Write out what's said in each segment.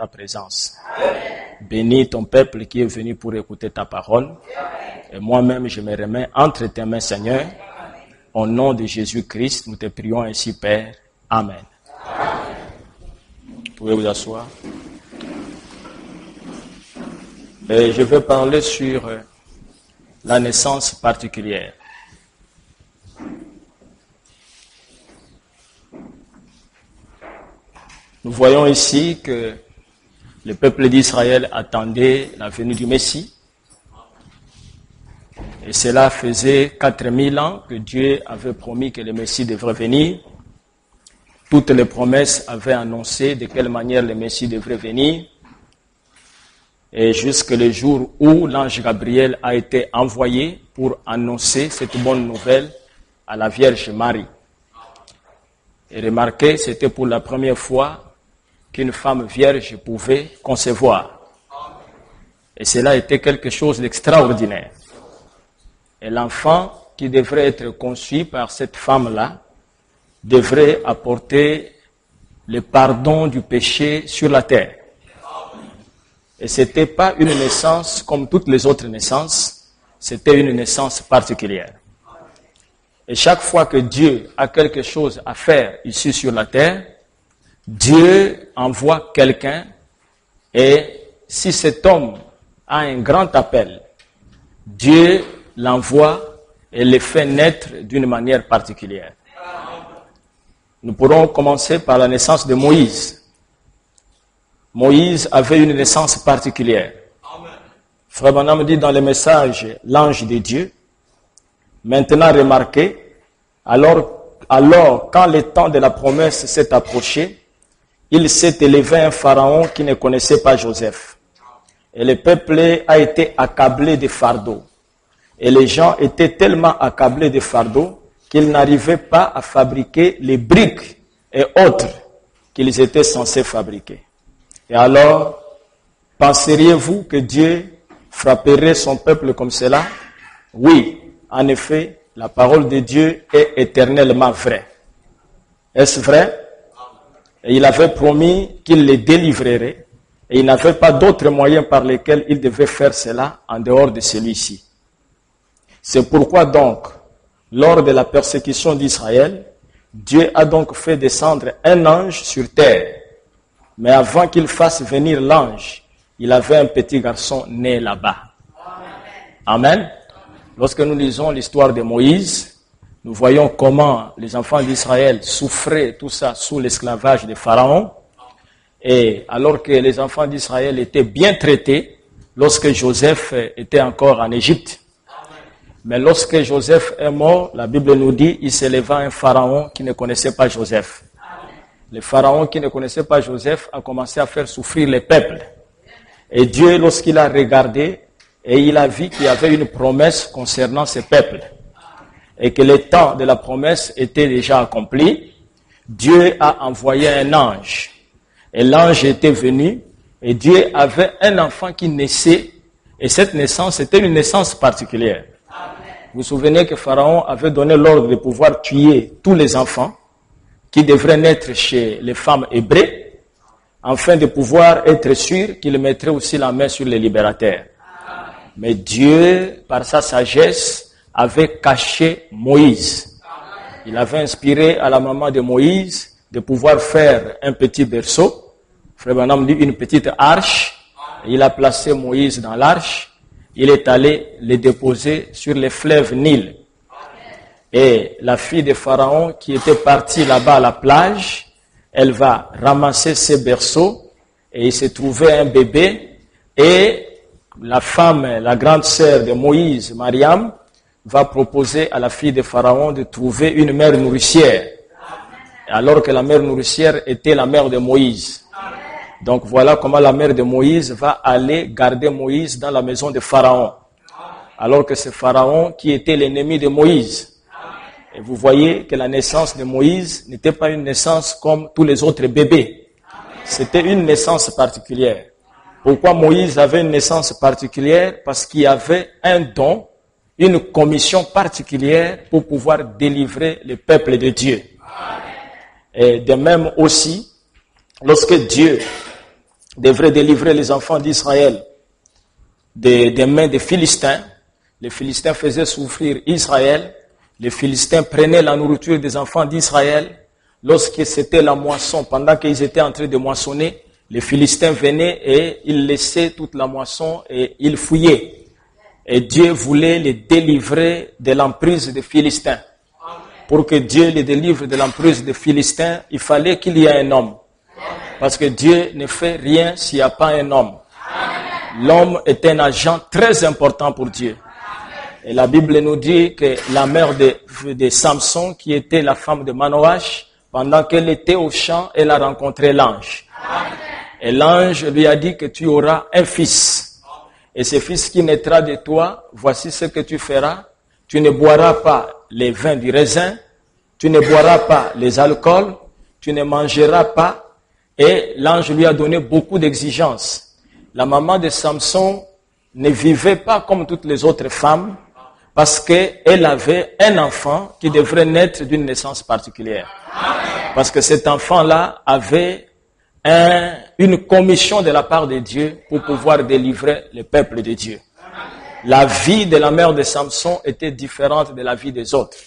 ta présence. Bénis ton peuple qui est venu pour écouter ta parole. Et moi-même, je me remets entre tes mains, Seigneur. Au nom de Jésus-Christ, nous te prions ainsi, Père. Amen. Vous pouvez vous asseoir. Et je vais parler sur la naissance particulière. Nous voyons ici que le peuple d'Israël attendait la venue du Messie. Et cela faisait 4000 ans que Dieu avait promis que le Messie devrait venir. Toutes les promesses avaient annoncé de quelle manière le Messie devrait venir. Et jusqu'au jour où l'ange Gabriel a été envoyé pour annoncer cette bonne nouvelle à la Vierge Marie. Et remarquez, c'était pour la première fois qu'une femme vierge pouvait concevoir. Et cela était quelque chose d'extraordinaire. Et l'enfant qui devrait être conçu par cette femme-là devrait apporter le pardon du péché sur la terre. Et ce n'était pas une naissance comme toutes les autres naissances, c'était une naissance particulière. Et chaque fois que Dieu a quelque chose à faire ici sur la terre, Dieu envoie quelqu'un et si cet homme a un grand appel, Dieu l'envoie et le fait naître d'une manière particulière. Nous pourrons commencer par la naissance de Moïse. Moïse avait une naissance particulière. Frère Branham dit dans le message « L'ange de Dieu », maintenant remarquez, alors quand le temps de la promesse s'est approché, il s'est élevé un pharaon qui ne connaissait pas Joseph. Et le peuple a été accablé de fardeaux. Et les gens étaient tellement accablés de fardeaux qu'ils n'arrivaient pas à fabriquer les briques et autres qu'ils étaient censés fabriquer. Et alors, penseriez-vous que Dieu frapperait son peuple comme cela? Oui, en effet, la parole de Dieu est éternellement vraie. Est-ce vrai? Et il avait promis qu'il les délivrerait. Et il n'avait pas d'autres moyens par lesquels il devait faire cela en dehors de celui-ci. C'est pourquoi donc, lors de la persécution d'Israël, Dieu a donc fait descendre un ange sur terre. Mais avant qu'il fasse venir l'ange, il avait un petit garçon né là-bas. Amen. Lorsque nous lisons l'histoire de Moïse, nous voyons comment les enfants d'Israël souffraient tout ça sous l'esclavage de Pharaon. Et alors que les enfants d'Israël étaient bien traités, lorsque Joseph était encore en Égypte. Mais lorsque Joseph est mort, la Bible nous dit, il s'éleva un pharaon qui ne connaissait pas Joseph. Le pharaon qui ne connaissait pas Joseph a commencé à faire souffrir les peuples. Et Dieu, lorsqu'il a regardé, et il a vu qu'il y avait une promesse concernant ces peuples, et que le temps de la promesse était déjà accompli, Dieu a envoyé un ange. Et l'ange était venu, et Dieu avait un enfant qui naissait, et cette naissance était une naissance particulière. Vous vous souvenez que Pharaon avait donné l'ordre de pouvoir tuer tous les enfants qui devraient naître chez les femmes hébreues, afin de pouvoir être sûr qu'il mettrait aussi la main sur les libérateurs. Mais Dieu, par sa sagesse, avait caché Moïse. Il avait inspiré à la maman de Moïse de pouvoir faire un petit berceau. Frère Branham dit une petite arche. Il a placé Moïse dans l'arche. Il est allé le déposer sur le fleuve Nil. Et la fille de Pharaon qui était partie là-bas à la plage, elle va ramasser ses berceaux et il s'est trouvé un bébé. Et la femme, la grande sœur de Moïse, Mariam, va proposer à la fille de Pharaon de trouver une mère nourricière. Alors que la mère nourricière était la mère de Moïse. Donc voilà comment la mère de Moïse va aller garder Moïse dans la maison de Pharaon. Alors que c'est Pharaon qui était l'ennemi de Moïse. Et vous voyez que la naissance de Moïse n'était pas une naissance comme tous les autres bébés. C'était une naissance particulière. Pourquoi Moïse avait une naissance particulière? Parce qu'il y avait un don, une commission particulière pour pouvoir délivrer le peuple de Dieu. Et de même aussi, lorsque Dieu devrait délivrer les enfants d'Israël des mains des Philistins. Les Philistins faisaient souffrir Israël. Les Philistins prenaient la nourriture des enfants d'Israël. Lorsque c'était la moisson, pendant qu'ils étaient en train de moissonner, les Philistins venaient et ils laissaient toute la moisson et ils fouillaient. Et Dieu voulait les délivrer de l'emprise des Philistins. Pour que Dieu les délivre de l'emprise des Philistins, il fallait qu'il y ait un homme. Parce que Dieu ne fait rien s'il n'y a pas un homme. L'homme est un agent très important pour Dieu. Et la Bible nous dit que la mère de Samson, qui était la femme de Manoach, pendant qu'elle était au champ, elle a rencontré l'ange. Et l'ange lui a dit que tu auras un fils. Et ce fils qui naîtra de toi, voici ce que tu feras. Tu ne boiras pas les vins du raisin, tu ne boiras pas les alcools, tu ne mangeras pas. Et l'ange lui a donné beaucoup d'exigences. La maman de Samson ne vivait pas comme toutes les autres femmes parce qu'elle avait un enfant qui devrait naître d'une naissance particulière. Parce que cet enfant-là avait une commission de la part de Dieu pour pouvoir délivrer le peuple de Dieu. La vie de la mère de Samson était différente de la vie des autres.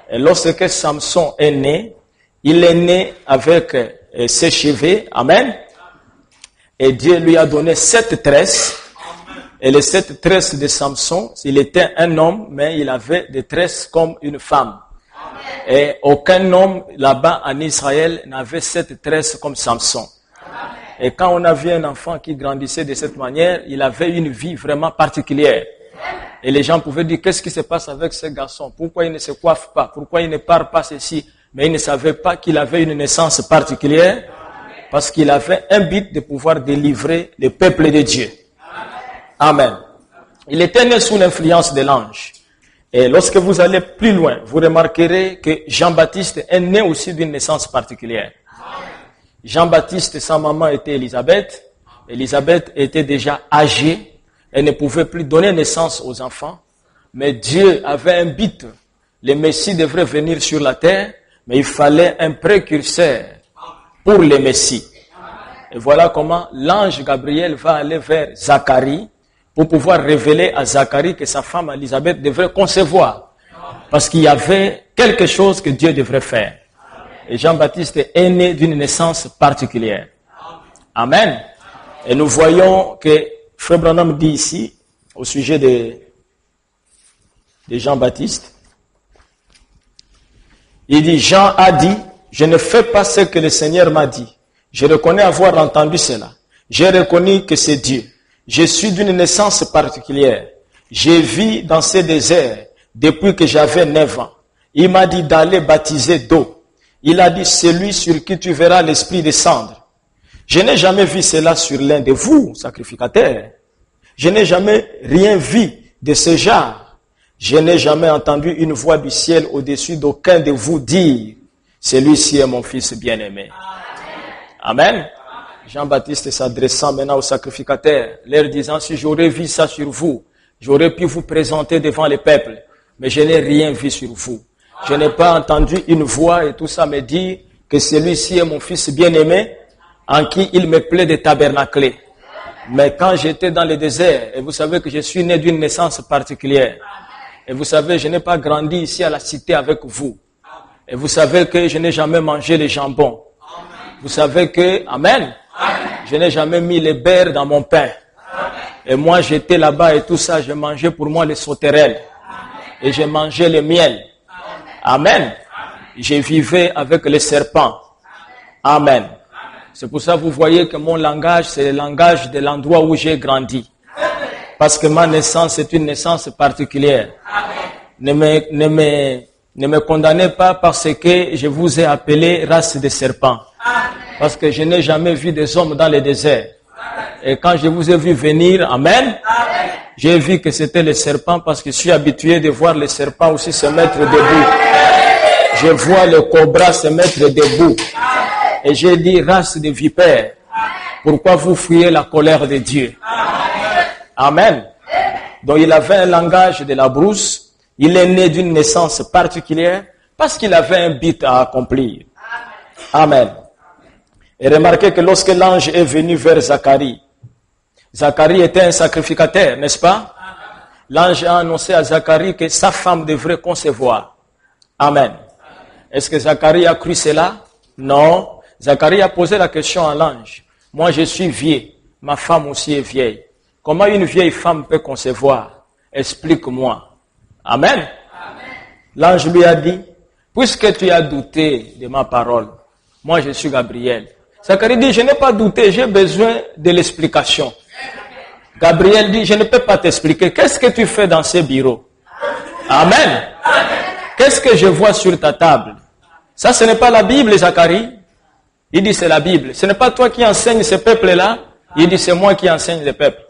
Et lorsque Samson est né, il est né avec ses cheveux, amen. Et Dieu lui a donné 7 tresses. Et les 7 tresses de Samson, il était un homme, mais il avait des tresses comme une femme. Et aucun homme là-bas en Israël n'avait 7 tresses comme Samson. Et quand on a vu un enfant qui grandissait de cette manière, il avait une vie vraiment particulière. Et les gens pouvaient dire, qu'est-ce qui se passe avec ce garçon? Pourquoi il ne se coiffe pas? Pourquoi il ne parle pas ceci? Mais ils ne savaient pas qu'il avait une naissance particulière parce qu'il avait un but de pouvoir délivrer le peuple de Dieu. Amen. Il était né sous l'influence de l'ange. Et lorsque vous allez plus loin, vous remarquerez que Jean-Baptiste est né aussi d'une naissance particulière. Jean-Baptiste, sa maman était Élisabeth. Élisabeth était déjà âgée. Elle ne pouvait plus donner naissance aux enfants. Mais Dieu avait un but. Le Messie devrait venir sur la terre, mais il fallait un précurseur pour le Messie. Et voilà comment l'ange Gabriel va aller vers Zacharie pour pouvoir révéler à Zacharie que sa femme Élisabeth devrait concevoir. Parce qu'il y avait quelque chose que Dieu devrait faire. Et Jean-Baptiste est né d'une naissance particulière. Amen. Et nous voyons que Frère Branham dit ici, au sujet de Jean-Baptiste, il dit, Jean a dit, je ne fais pas ce que le Seigneur m'a dit. Je reconnais avoir entendu cela. J'ai reconnu que c'est Dieu. Je suis d'une naissance particulière. J'ai vécu dans ces déserts depuis que j'avais 9 ans. Il m'a dit d'aller baptiser d'eau. Il a dit, celui sur qui tu verras l'Esprit descendre. Je n'ai jamais vu cela sur l'un de vous, sacrificateurs. Je n'ai jamais rien vu de ce genre. Je n'ai jamais entendu une voix du ciel au-dessus d'aucun de vous dire, celui-ci est mon fils bien-aimé. Amen. Jean-Baptiste s'adressant maintenant aux sacrificateurs, leur disant, si j'aurais vu ça sur vous, j'aurais pu vous présenter devant le peuple, mais je n'ai rien vu sur vous. Je n'ai pas entendu une voix et tout ça me dire que celui-ci est mon fils bien-aimé, en qui il me plaît de tabernacler. Mais quand j'étais dans le désert, et vous savez que je suis né d'une naissance particulière, et vous savez, je n'ai pas grandi ici à la cité avec vous, et vous savez que je n'ai jamais mangé le jambon. Vous savez que, amen, je n'ai jamais mis les beurre dans mon pain. Et moi, j'étais là-bas et tout ça, je mangeais pour moi les sauterelles. Et je mangeais le miel. Amen. Je vivais avec les serpents. Amen. C'est pour ça que vous voyez que mon langage, c'est le langage de l'endroit où j'ai grandi. Parce que ma naissance est une naissance particulière. Ne me condamnez pas parce que je vous ai appelé race de serpents. Parce que je n'ai jamais vu des hommes dans le désert. Et quand je vous ai vu venir, amen, j'ai vu que c'était les serpents parce que je suis habitué de voir les serpents aussi se mettre debout. Je vois le cobra se mettre debout. Et j'ai dit, race de vipères, pourquoi vous fuyez la colère de Dieu? Amen. Donc il avait un langage de la brousse. Il est né d'une naissance particulière parce qu'il avait un but à accomplir. Amen. Et remarquez que lorsque l'ange est venu vers Zacharie, Zacharie était un sacrificateur, n'est-ce pas? L'ange a annoncé à Zacharie que sa femme devrait concevoir. Amen. Est-ce que Zacharie a cru cela? Non. Zacharie a posé la question à l'ange. Moi, je suis vieux. Ma femme aussi est vieille. Comment une vieille femme peut concevoir? Explique-moi. Amen. L'ange lui a dit, puisque tu as douté de ma parole, moi je suis Gabriel. Zacharie dit, je n'ai pas douté, j'ai besoin de l'explication. Gabriel dit, je ne peux pas t'expliquer. Qu'est-ce que tu fais dans ces bureaux? Amen. Qu'est-ce que je vois sur ta table? Ça, ce n'est pas la Bible, Zacharie. Il dit, c'est la Bible. Ce n'est pas toi qui enseignes ce peuple-là. Il dit, c'est moi qui enseigne le peuple.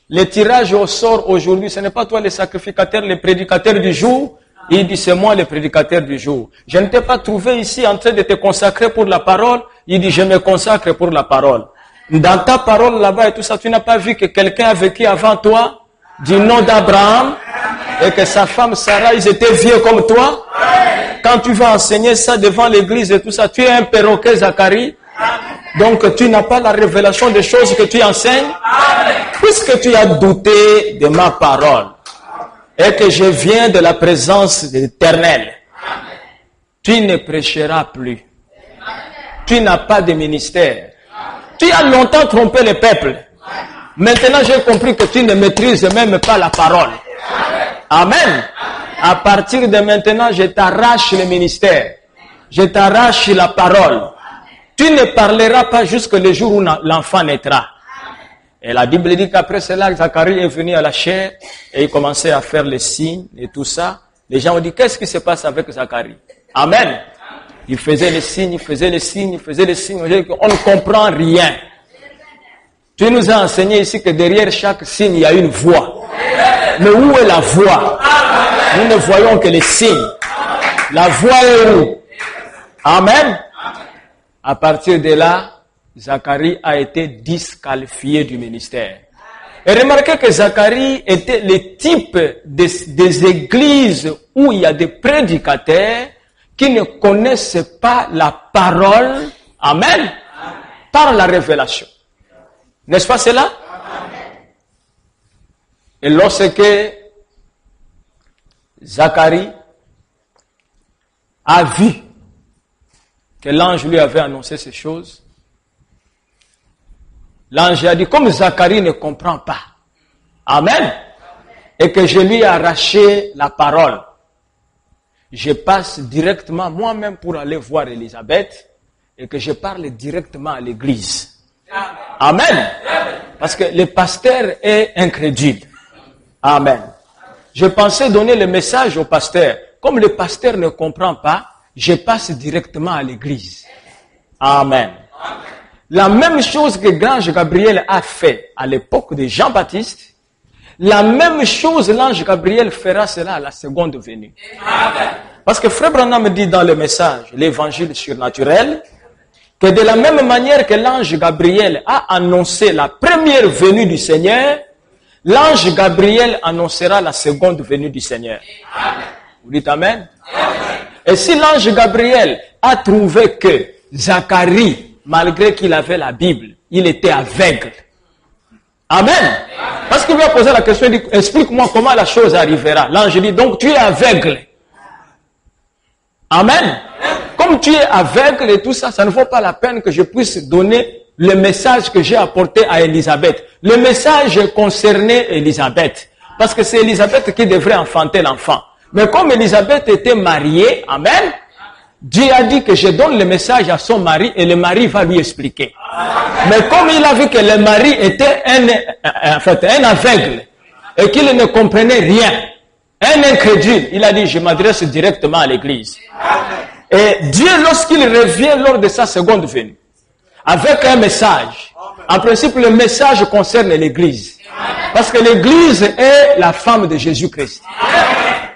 Les tirages au sort aujourd'hui, ce n'est pas toi le sacrificateur, le prédicateur du jour. Il dit, c'est moi le prédicateur du jour. Je ne t'ai pas trouvé ici en train de te consacrer pour la parole. Il dit, je me consacre pour la parole. Dans ta parole là-bas et tout ça, tu n'as pas vu que quelqu'un a vécu avant toi, du nom d'Abraham, et que sa femme Sarah, ils étaient vieux comme toi. Quand tu vas enseigner ça devant l'église et tout ça, tu es un perroquet, Zacharie. Donc tu n'as pas la révélation des choses que tu enseignes. Puisque tu as douté de ma parole et que je viens de la présence de l'Éternel, tu ne prêcheras plus. Tu n'as pas de ministère. Tu as longtemps trompé le peuple. Maintenant, j'ai compris que tu ne maîtrises même pas la parole. Amen. À partir de maintenant, je t'arrache le ministère. Je t'arrache la parole. Tu ne parleras pas jusqu'au jour où l'enfant naîtra. Et la Bible dit qu'après cela, Zacharie est venu à la chair et il commençait à faire les signes et tout ça. Les gens ont dit, qu'est-ce qui se passe avec Zacharie? Amen. Il faisait les signes, il faisait les signes, il faisait les signes. On ne comprend rien. Tu nous as enseigné ici que derrière chaque signe, il y a une voix. Mais où est la voix? Nous ne voyons que les signes. La voix est où? Amen. À partir de là, Zacharie a été disqualifié du ministère. Et remarquez que Zacharie était le type des églises où il y a des prédicateurs qui ne connaissent pas la parole, amen, par la révélation. N'est-ce pas cela? Et lorsque Zacharie a vu que l'ange lui avait annoncé ces choses, l'ange a dit, comme Zacharie ne comprend pas, amen, et que je lui ai arraché la parole, je passe directement moi-même pour aller voir Élisabeth et que je parle directement à l'église. Amen. Parce que le pasteur est incrédule. Amen. Je pensais donner le message au pasteur. Comme le pasteur ne comprend pas, je passe directement à l'église. Amen. La même chose que l'ange Gabriel a fait à l'époque de Jean-Baptiste, la même chose l'ange Gabriel fera cela à la seconde venue. Amen. Parce que Frère Branham dit dans le message, l'évangile surnaturel, que de la même manière que l'ange Gabriel a annoncé la première venue du Seigneur, l'ange Gabriel annoncera la seconde venue du Seigneur. Amen. Vous dites Amen? Amen. Et si l'ange Gabriel a trouvé que Zacharie, malgré qu'il avait la Bible, il était aveugle. Amen. Parce qu'il lui a posé la question, il dit, explique-moi comment la chose arrivera. L'ange dit, donc tu es aveugle. Amen. Comme tu es aveugle et tout ça, ça ne vaut pas la peine que je puisse donner le message que j'ai apporté à Élisabeth. Le message concernait Élisabeth. Parce que c'est Élisabeth qui devrait enfanter l'enfant. Mais comme Élisabeth était mariée, amen, Dieu a dit que je donne le message à son mari et le mari va lui expliquer. Mais comme il a vu que le mari était un aveugle et qu'il ne comprenait rien, un incrédule, il a dit, je m'adresse directement à l'église. Et Dieu, lorsqu'il revient lors de sa seconde venue, avec un message, en principe, le message concerne l'église. Parce que l'église est la femme de Jésus-Christ.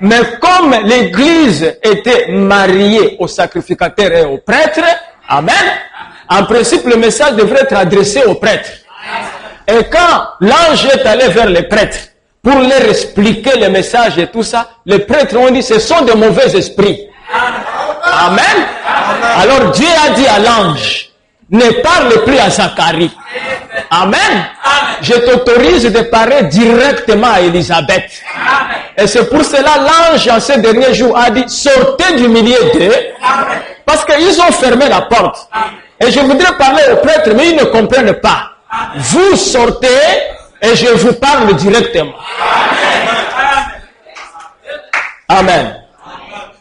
Mais comme l'église était mariée au sacrificateur et au prêtre, amen, en principe, le message devrait être adressé au prêtre. Et quand l'ange est allé vers les prêtres pour leur expliquer le message et tout ça, les prêtres ont dit, ce sont de mauvais esprits. Amen. Alors Dieu a dit à l'ange, ne parle plus à Zacharie. Amen. Je t'autorise de parler directement à Élisabeth. Et c'est pour cela l'ange en ces derniers jours a dit, sortez du milieu d'eux, parce qu'ils ont fermé la porte. Et je voudrais parler aux prêtres, mais ils ne comprennent pas. Vous sortez et je vous parle directement. Amen.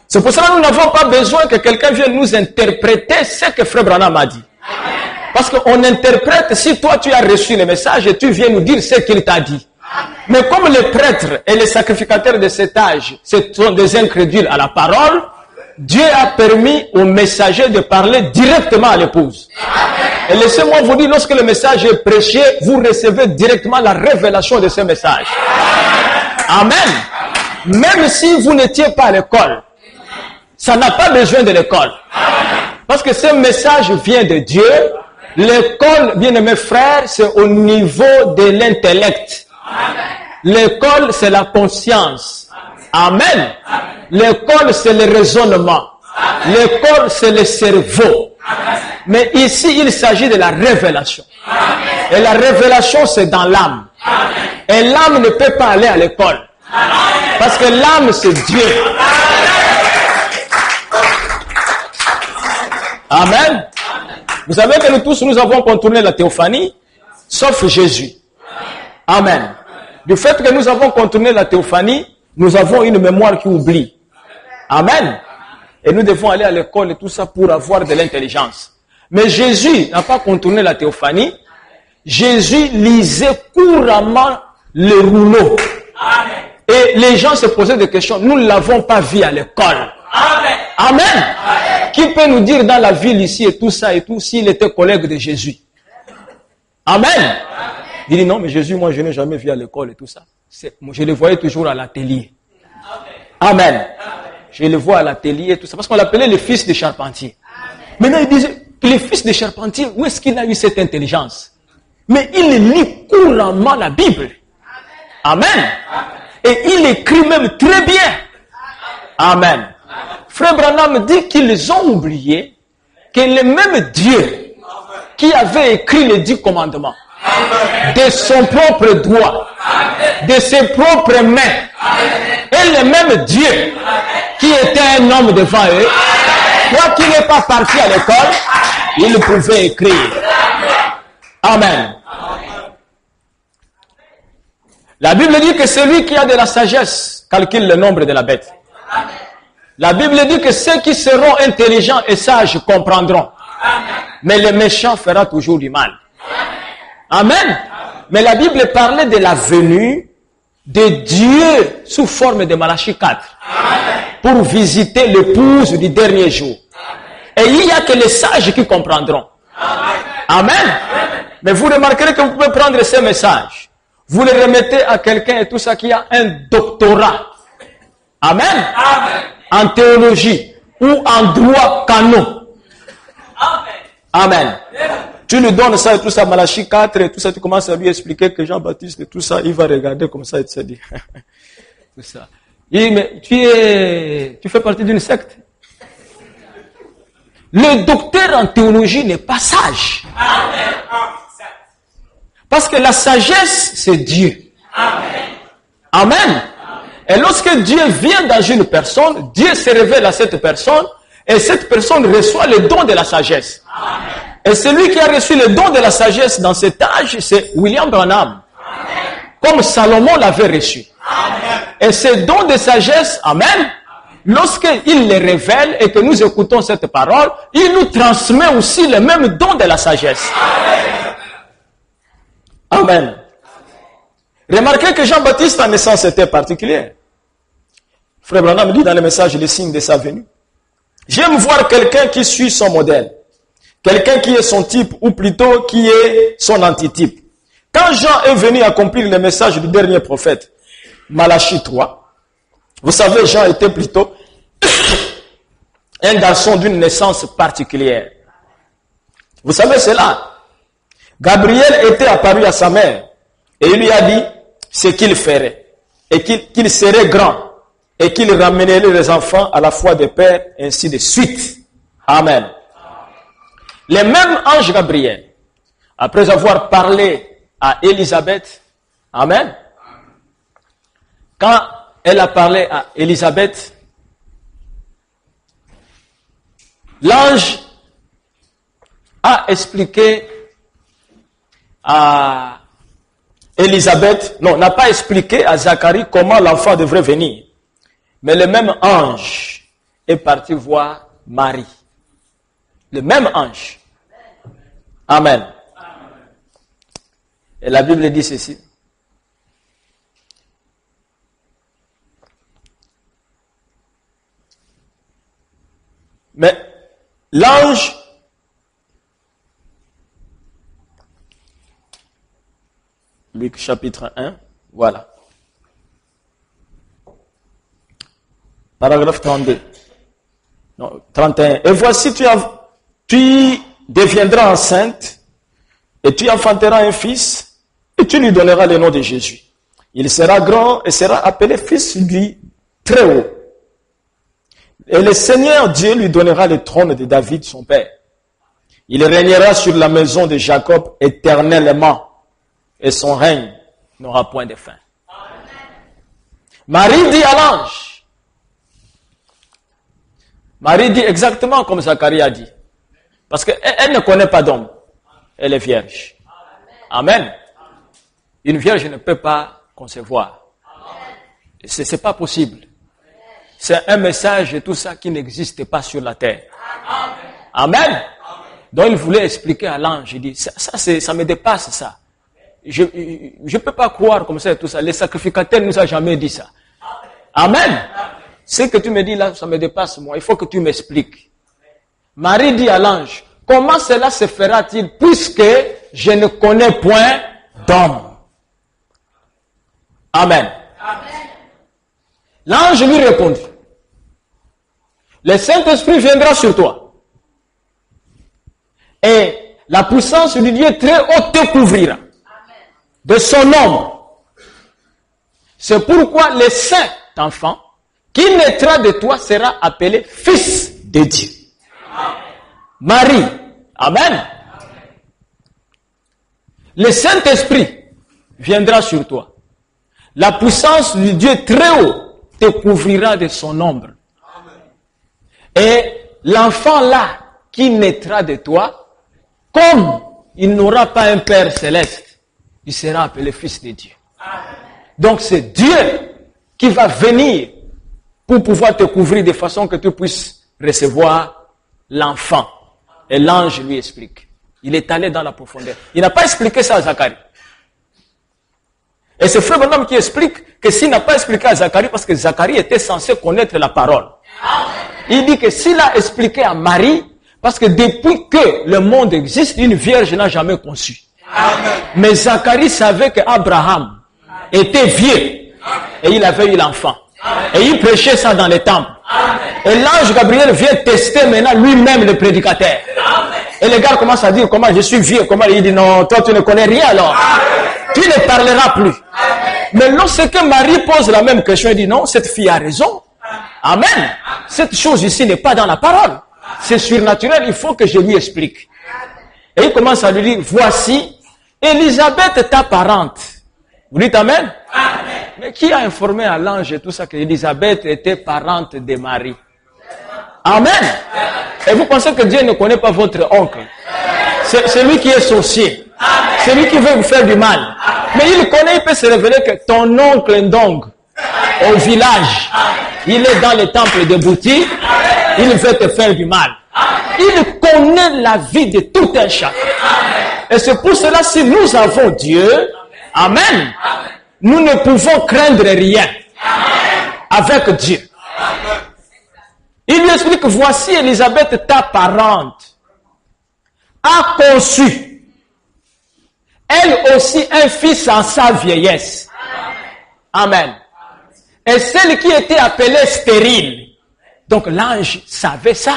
C'est pour cela que nous n'avons pas besoin que quelqu'un vienne nous interpréter ce que Frère Branham a dit. Parce qu'on interprète, si toi tu as reçu le message et tu viens nous dire ce qu'il t'a dit. Mais comme les prêtres et les sacrificateurs de cet âge, ce sont des incrédules à la parole, Dieu a permis aux messagers de parler directement à l'épouse. Et laissez-moi vous dire, lorsque le message est prêché, vous recevez directement la révélation de ce message. Amen. Même si vous n'étiez pas à l'école, ça n'a pas besoin de l'école. Parce que ce message vient de Dieu. L'école, bien-aimés frères, c'est au niveau de l'intellect. L'école, c'est la conscience. Amen. L'école, c'est le raisonnement. L'école, c'est le cerveau. Mais ici, il s'agit de la révélation. Et la révélation, c'est dans l'âme. Et l'âme ne peut pas aller à l'école. Parce que l'âme, c'est Dieu. Amen. Vous savez que nous tous, nous avons contourné la théophanie, sauf Jésus. Amen. Du fait que nous avons contourné la théophanie, nous avons une mémoire qui oublie. Amen. Et nous devons aller à l'école et tout ça pour avoir de l'intelligence. Mais Jésus n'a pas contourné la théophanie. Jésus lisait couramment le rouleau. Et les gens se posaient des questions. Nous ne l'avons pas vu à l'école. Amen. Amen. Qui peut nous dire dans la ville ici et tout ça et tout, s'il était collègue de Jésus? Amen. Il dit non, mais Jésus, moi je n'ai jamais vu à l'école et tout ça. Je le voyais toujours à l'atelier. Amen. Je le vois à l'atelier et tout ça. Parce qu'on l'appelait le fils de charpentier. Maintenant il disait, le fils de charpentier, où est-ce qu'il a eu cette intelligence? Mais il lit couramment la Bible. Amen. Et il écrit même très bien. Amen. Frère Branham dit qu'ils ont oublié que le même Dieu qui avait écrit les 10 commandements de son propre doigt, de ses propres mains, et le même Dieu qui était un homme devant eux, quoi qu'il n'est pas parti à l'école, il pouvait écrire. Amen. La Bible dit que celui qui a de la sagesse calcule le nombre de la bête. La Bible dit que ceux qui seront intelligents et sages comprendront. Mais le méchant fera toujours du mal. Amen. Mais la Bible parlait de la venue de Dieu sous forme de Malachie 4 pour visiter l'épouse du dernier jour. Et il n'y a que les sages qui comprendront. Amen. Mais vous remarquerez que vous pouvez prendre ces messages. Vous les remettez à quelqu'un et tout ça qui a un doctorat. Amen. En théologie ou en droit canon. Amen. Tu lui donnes ça et tout ça, Malachie 4 et tout ça, tu commences à lui expliquer que Jean-Baptiste et tout ça, il va regarder comme ça et te dire. Tout ça. Il dit, mais tu fais partie d'une secte. Le docteur en théologie n'est pas sage. Parce que la sagesse, c'est Dieu. Amen. Et lorsque Dieu vient dans une personne, Dieu se révèle à cette personne, et cette personne reçoit le don de la sagesse. Et celui qui a reçu le don de la sagesse dans cet âge, c'est William Branham. Comme Salomon l'avait reçu. Et ce don de sagesse, amen, lorsqu'il le révèle et que nous écoutons cette parole, il nous transmet aussi le même don de la sagesse. Amen. Remarquez que Jean-Baptiste, en naissance, était particulier. Frère Branham dit dans le message les signes de sa venue. J'aime voir quelqu'un qui suit son modèle. Quelqu'un qui est son type, ou plutôt qui est son antitype. Quand Jean est venu accomplir le message du dernier prophète, Malachie 3, vous savez, Jean était plutôt un garçon d'une naissance particulière. Vous savez cela. Gabriel était apparu à sa mère et il lui a dit ce qu'il ferait et qu'il serait grand et qu'il ramènerait les enfants à la foi des pères, ainsi de suite. Amen. Le même ange Gabriel, après avoir parlé à Élisabeth, amen, quand elle a parlé à Élisabeth, l'ange a expliqué à Élisabeth, non, n'a pas expliqué à Zacharie comment l'enfant devrait venir. Mais le même ange est parti voir Marie. Le même ange. Amen. Et la Bible dit ceci. Mais l'ange Luc chapitre 1, voilà. Paragraphe 32. Non, 31. Et voici, tu deviendras enceinte, et tu enfanteras un fils, et tu lui donneras le nom de Jésus. Il sera grand et sera appelé fils du Très-Haut. Et le Seigneur Dieu lui donnera le trône de David, son père. Il régnera sur la maison de Jacob éternellement, et son règne n'aura point de fin. Marie dit à l'ange, Marie dit exactement comme Zacharie a dit, parce qu'elle ne connaît pas d'homme, elle est vierge. Amen. Une vierge ne peut pas concevoir. C'est pas possible. C'est un message et tout ça qui n'existe pas sur la terre. Amen. Donc il voulait expliquer à l'ange, il dit, ça me dépasse ça. Je ne peux pas croire comme ça et tout ça. Les sacrificateurs ne nous ont jamais dit ça. Amen. Ce que tu me dis là, ça me dépasse moi. Il faut que tu m'expliques. Marie dit à l'ange, comment cela se fera-t-il puisque je ne connais point d'homme? Amen. L'ange lui répondit, le Saint-Esprit viendra sur toi. Et la puissance du Dieu très haut te couvrira de son ombre. C'est pourquoi le saint enfant qui naîtra de toi sera appelé fils de Dieu. Amen. Marie, amen. Le Saint-Esprit viendra sur toi. La puissance du Dieu très haut te couvrira de son ombre. Et l'enfant là qui naîtra de toi, comme il n'aura pas un Père céleste, il sera appelé fils de Dieu. Donc c'est Dieu qui va venir pour pouvoir te couvrir de façon que tu puisses recevoir l'enfant. Et l'ange lui explique. Il est allé dans la profondeur. Il n'a pas expliqué ça à Zacharie. Et c'est Frère Branham qui explique que s'il n'a pas expliqué à Zacharie, parce que Zacharie était censé connaître la parole. Il dit que s'il a expliqué à Marie, parce que depuis que le monde existe, une vierge n'a jamais conçu. Amen. Mais Zacharie savait qu'Abraham était vieux et il avait eu l'enfant. Et il prêchait ça dans les temples. Et l'ange Gabriel vient tester maintenant lui-même le prédicateur. Et les gars commencent à dire comment je suis vieux, comment il dit non, toi tu ne connais rien alors. Tu ne parleras plus. Mais lorsque Marie pose la même question, elle dit non, cette fille a raison. Amen. Cette chose ici n'est pas dans la parole. C'est surnaturel, il faut que je lui explique. Et il commence à lui dire, voici, Élisabeth ta parente. Vous dites amen? Amen. Mais qui a informé à l'ange et tout ça qu'Élisabeth était parente de Marie? Amen. Et vous pensez que Dieu ne connaît pas votre oncle? C'est lui qui est sorcier. C'est lui qui veut vous faire du mal. Mais il connaît, il peut se révéler que ton oncle Ndong, au village, il est dans le temple de Bouti, il veut te faire du mal. Il connaît la vie de tout un chacun. Et c'est pour cela, si nous avons Dieu, amen, nous ne pouvons craindre rien avec Dieu. Il lui explique, voici Élisabeth, ta parente, a conçu, elle aussi, un fils en sa vieillesse. Amen. Et celle qui était appelée stérile. Donc l'ange savait ça.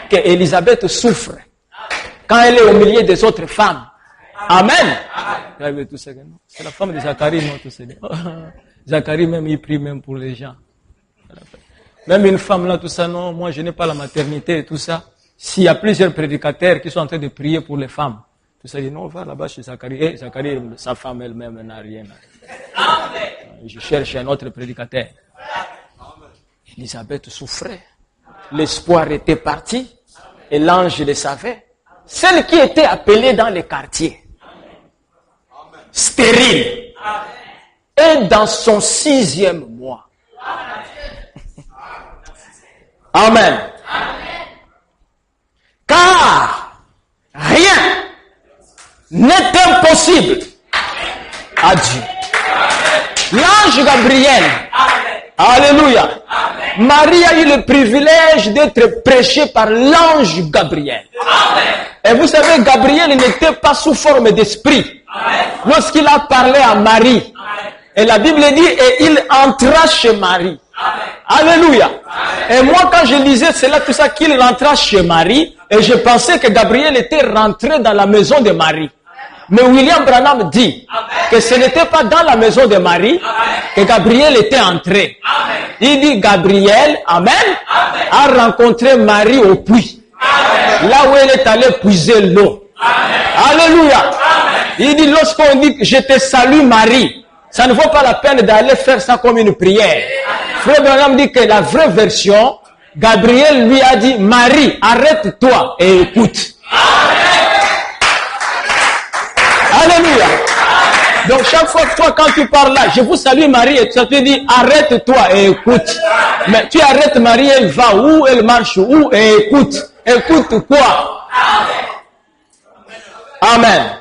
Que Élisabeth souffre. Quand elle est au milieu des autres femmes. Amen. C'est la femme de Zacharie, non, tout ça. Zacharie même, il prie même pour les gens. Même une femme là, tout ça, non, moi je n'ai pas la maternité et tout ça. S'il y a plusieurs prédicateurs qui sont en train de prier pour les femmes, tu sais, non, on va là-bas chez Zacharie. Et Zacharie, sa femme elle-même n'a rien. Je cherche un autre prédicateur. Élisabeth souffrait. L'espoir était parti. Et l'ange le savait. Celle qui était appelée dans les quartiers, stérile, est dans son 6e mois. Amen. Car rien n'est impossible à Dieu. L'ange Gabriel, alléluia. Marie a eu le privilège d'être prêchée par l'ange Gabriel. Et vous savez, Gabriel n'était pas sous forme d'esprit lorsqu'il a parlé à Marie. Et la Bible dit, et il entra chez Marie. Alléluia. Et moi, quand je lisais cela, tout ça, qu'il rentra chez Marie, et je pensais que Gabriel était rentré dans la maison de Marie. Mais William Branham dit que ce n'était pas dans la maison de Marie que Gabriel était entré. Il dit Gabriel, amen, a rencontré Marie au puits. Là où elle est allée puiser l'eau. Alléluia. Il dit lorsqu'on dit je te salue Marie, ça ne vaut pas la peine d'aller faire ça comme une prière. Frère Branham dit que la vraie version, Gabriel lui a dit Marie, arrête-toi et écoute. Alléluia. Donc chaque fois que toi, quand tu parles là, je vous salue Marie, et tu te dis, arrête-toi et écoute. Mais tu arrêtes Marie, elle va où, elle marche où, et écoute. Écoute quoi? Amen.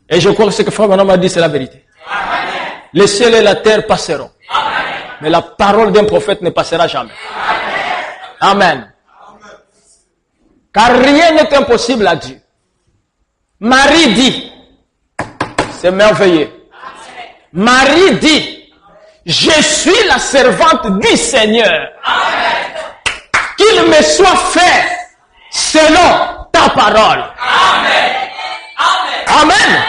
Et je crois que ce que Frère Branham a dit, c'est la vérité. Les cieux et la terre passeront. Mais la parole d'un prophète ne passera jamais. Amen. Car rien n'est impossible à Dieu. Marie dit, c'est merveilleux. Marie dit, je suis la servante du Seigneur. Qu'il me soit fait selon ta parole. Amen.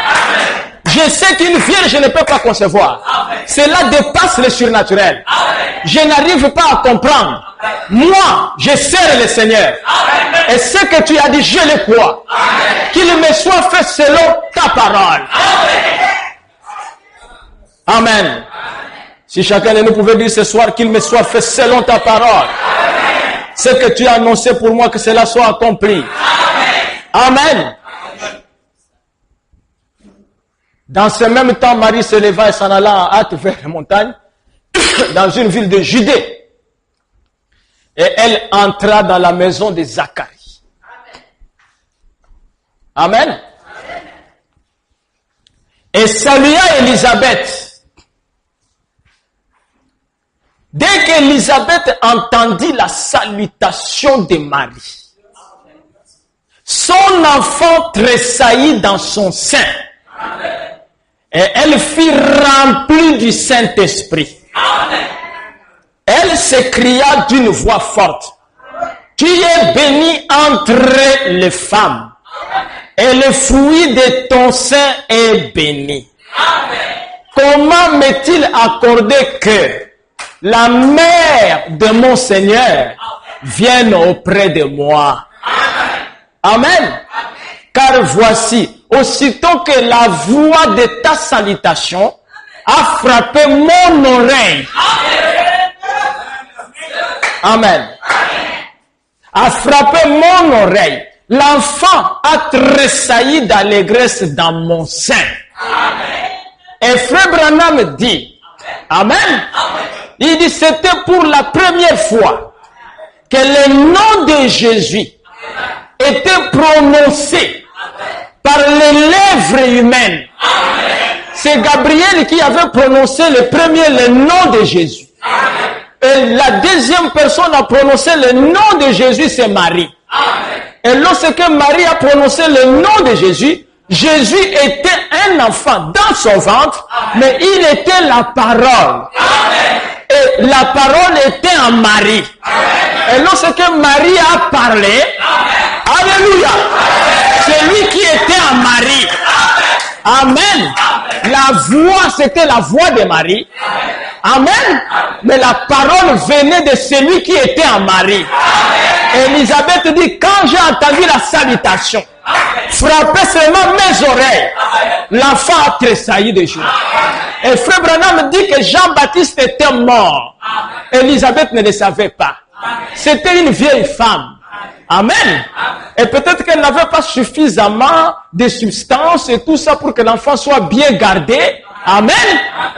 Je sais qu'une vierge ne peut pas concevoir. Cela dépasse le surnaturel. Je n'arrive pas à comprendre. Moi, je sers le Seigneur. Et ce que tu as dit, je le crois. Qu'il me soit fait selon ta parole. Amen. Si chacun de nous pouvait dire ce soir qu'il me soit fait selon ta parole. Ce que tu as annoncé pour moi, que cela soit accompli. Amen. Dans ce même temps, Marie se leva et s'en alla en hâte vers les montagnes, dans une ville de Judée. Et elle entra dans la maison de Zacharie. Amen. Et salua Élisabeth. Dès qu'Élisabeth entendit la salutation de Marie, son enfant tressaillit dans son sein. Et elle fut remplie du Saint-Esprit. Elle s'écria d'une voix forte, tu es bénie entre les femmes, et le fruit de ton sein est béni. Comment m'est-il accordé que la mère de mon Seigneur vienne auprès de moi? Amen. Car voici, aussitôt que la voix de ta salutation a frappé mon oreille. Amen. A frappé mon oreille. L'enfant a tressailli d'allégresse dans mon sein. Et Frère Branham dit, Amen. Il dit, c'était pour la première fois que le nom de Jésus était prononcé par les lèvres humaines. C'est Gabriel qui avait prononcé le nom de Jésus. Et la deuxième personne à prononcer le nom de Jésus, c'est Marie. Et lorsque Marie a prononcé le nom de Jésus, Jésus était un enfant dans son ventre, mais il était la parole. Et la parole était en Marie. Et lorsque Marie a parlé, alléluia, c'est lui qui était en Marie. Amen. La voix, c'était la voix de Marie. Amen. Mais la parole venait de celui qui était en Marie. Elisabeth dit, quand j'ai entendu la salutation, frapper seulement mes oreilles, l'enfant a tressailli de joie. Et Frère Branham dit que Jean-Baptiste était mort. Elisabeth ne le savait pas. C'était une vieille femme. Amen. Et peut-être qu'elle n'avait pas suffisamment de substance et tout ça pour que l'enfant soit bien gardé. Amen.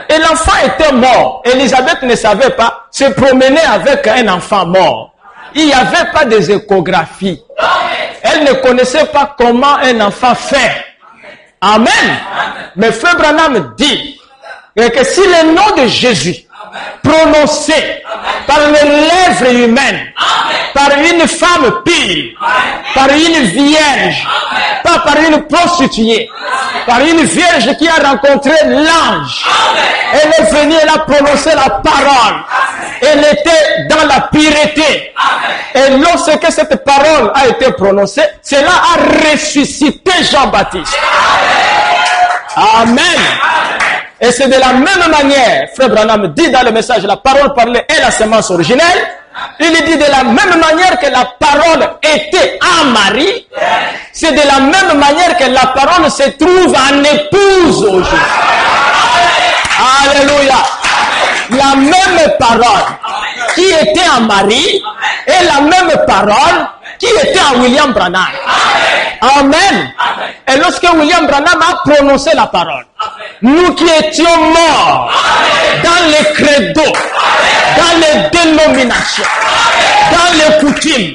Et l'enfant était mort. Elisabeth ne savait pas se promener avec un enfant mort. Il n'y avait pas des échographies. Elle ne connaissait pas comment un enfant fait. Amen. Mais Frère Branham dit que si le nom de Jésus prononcé par les lèvres humaines, par une femme pure, par une vierge, pas par une prostituée, par une vierge qui a rencontré l'ange. Elle est venue, elle a prononcé la parole. Elle était dans la pureté. Et lorsque cette parole a été prononcée, cela a ressuscité Jean-Baptiste. Amen. Et c'est de la même manière, Frère Branham dit dans le message, la parole parlée est la semence originelle. Il dit de la même manière que la parole était en Marie, c'est de la même manière que la parole se trouve en épouse aujourd'hui. Alléluia. La même parole qui était en Marie est la même parole qui était en William Branham. Amen. Et lorsque William Branham a prononcé la parole, nous qui étions morts dans les credos, dans les dénominations, dans les coutumes,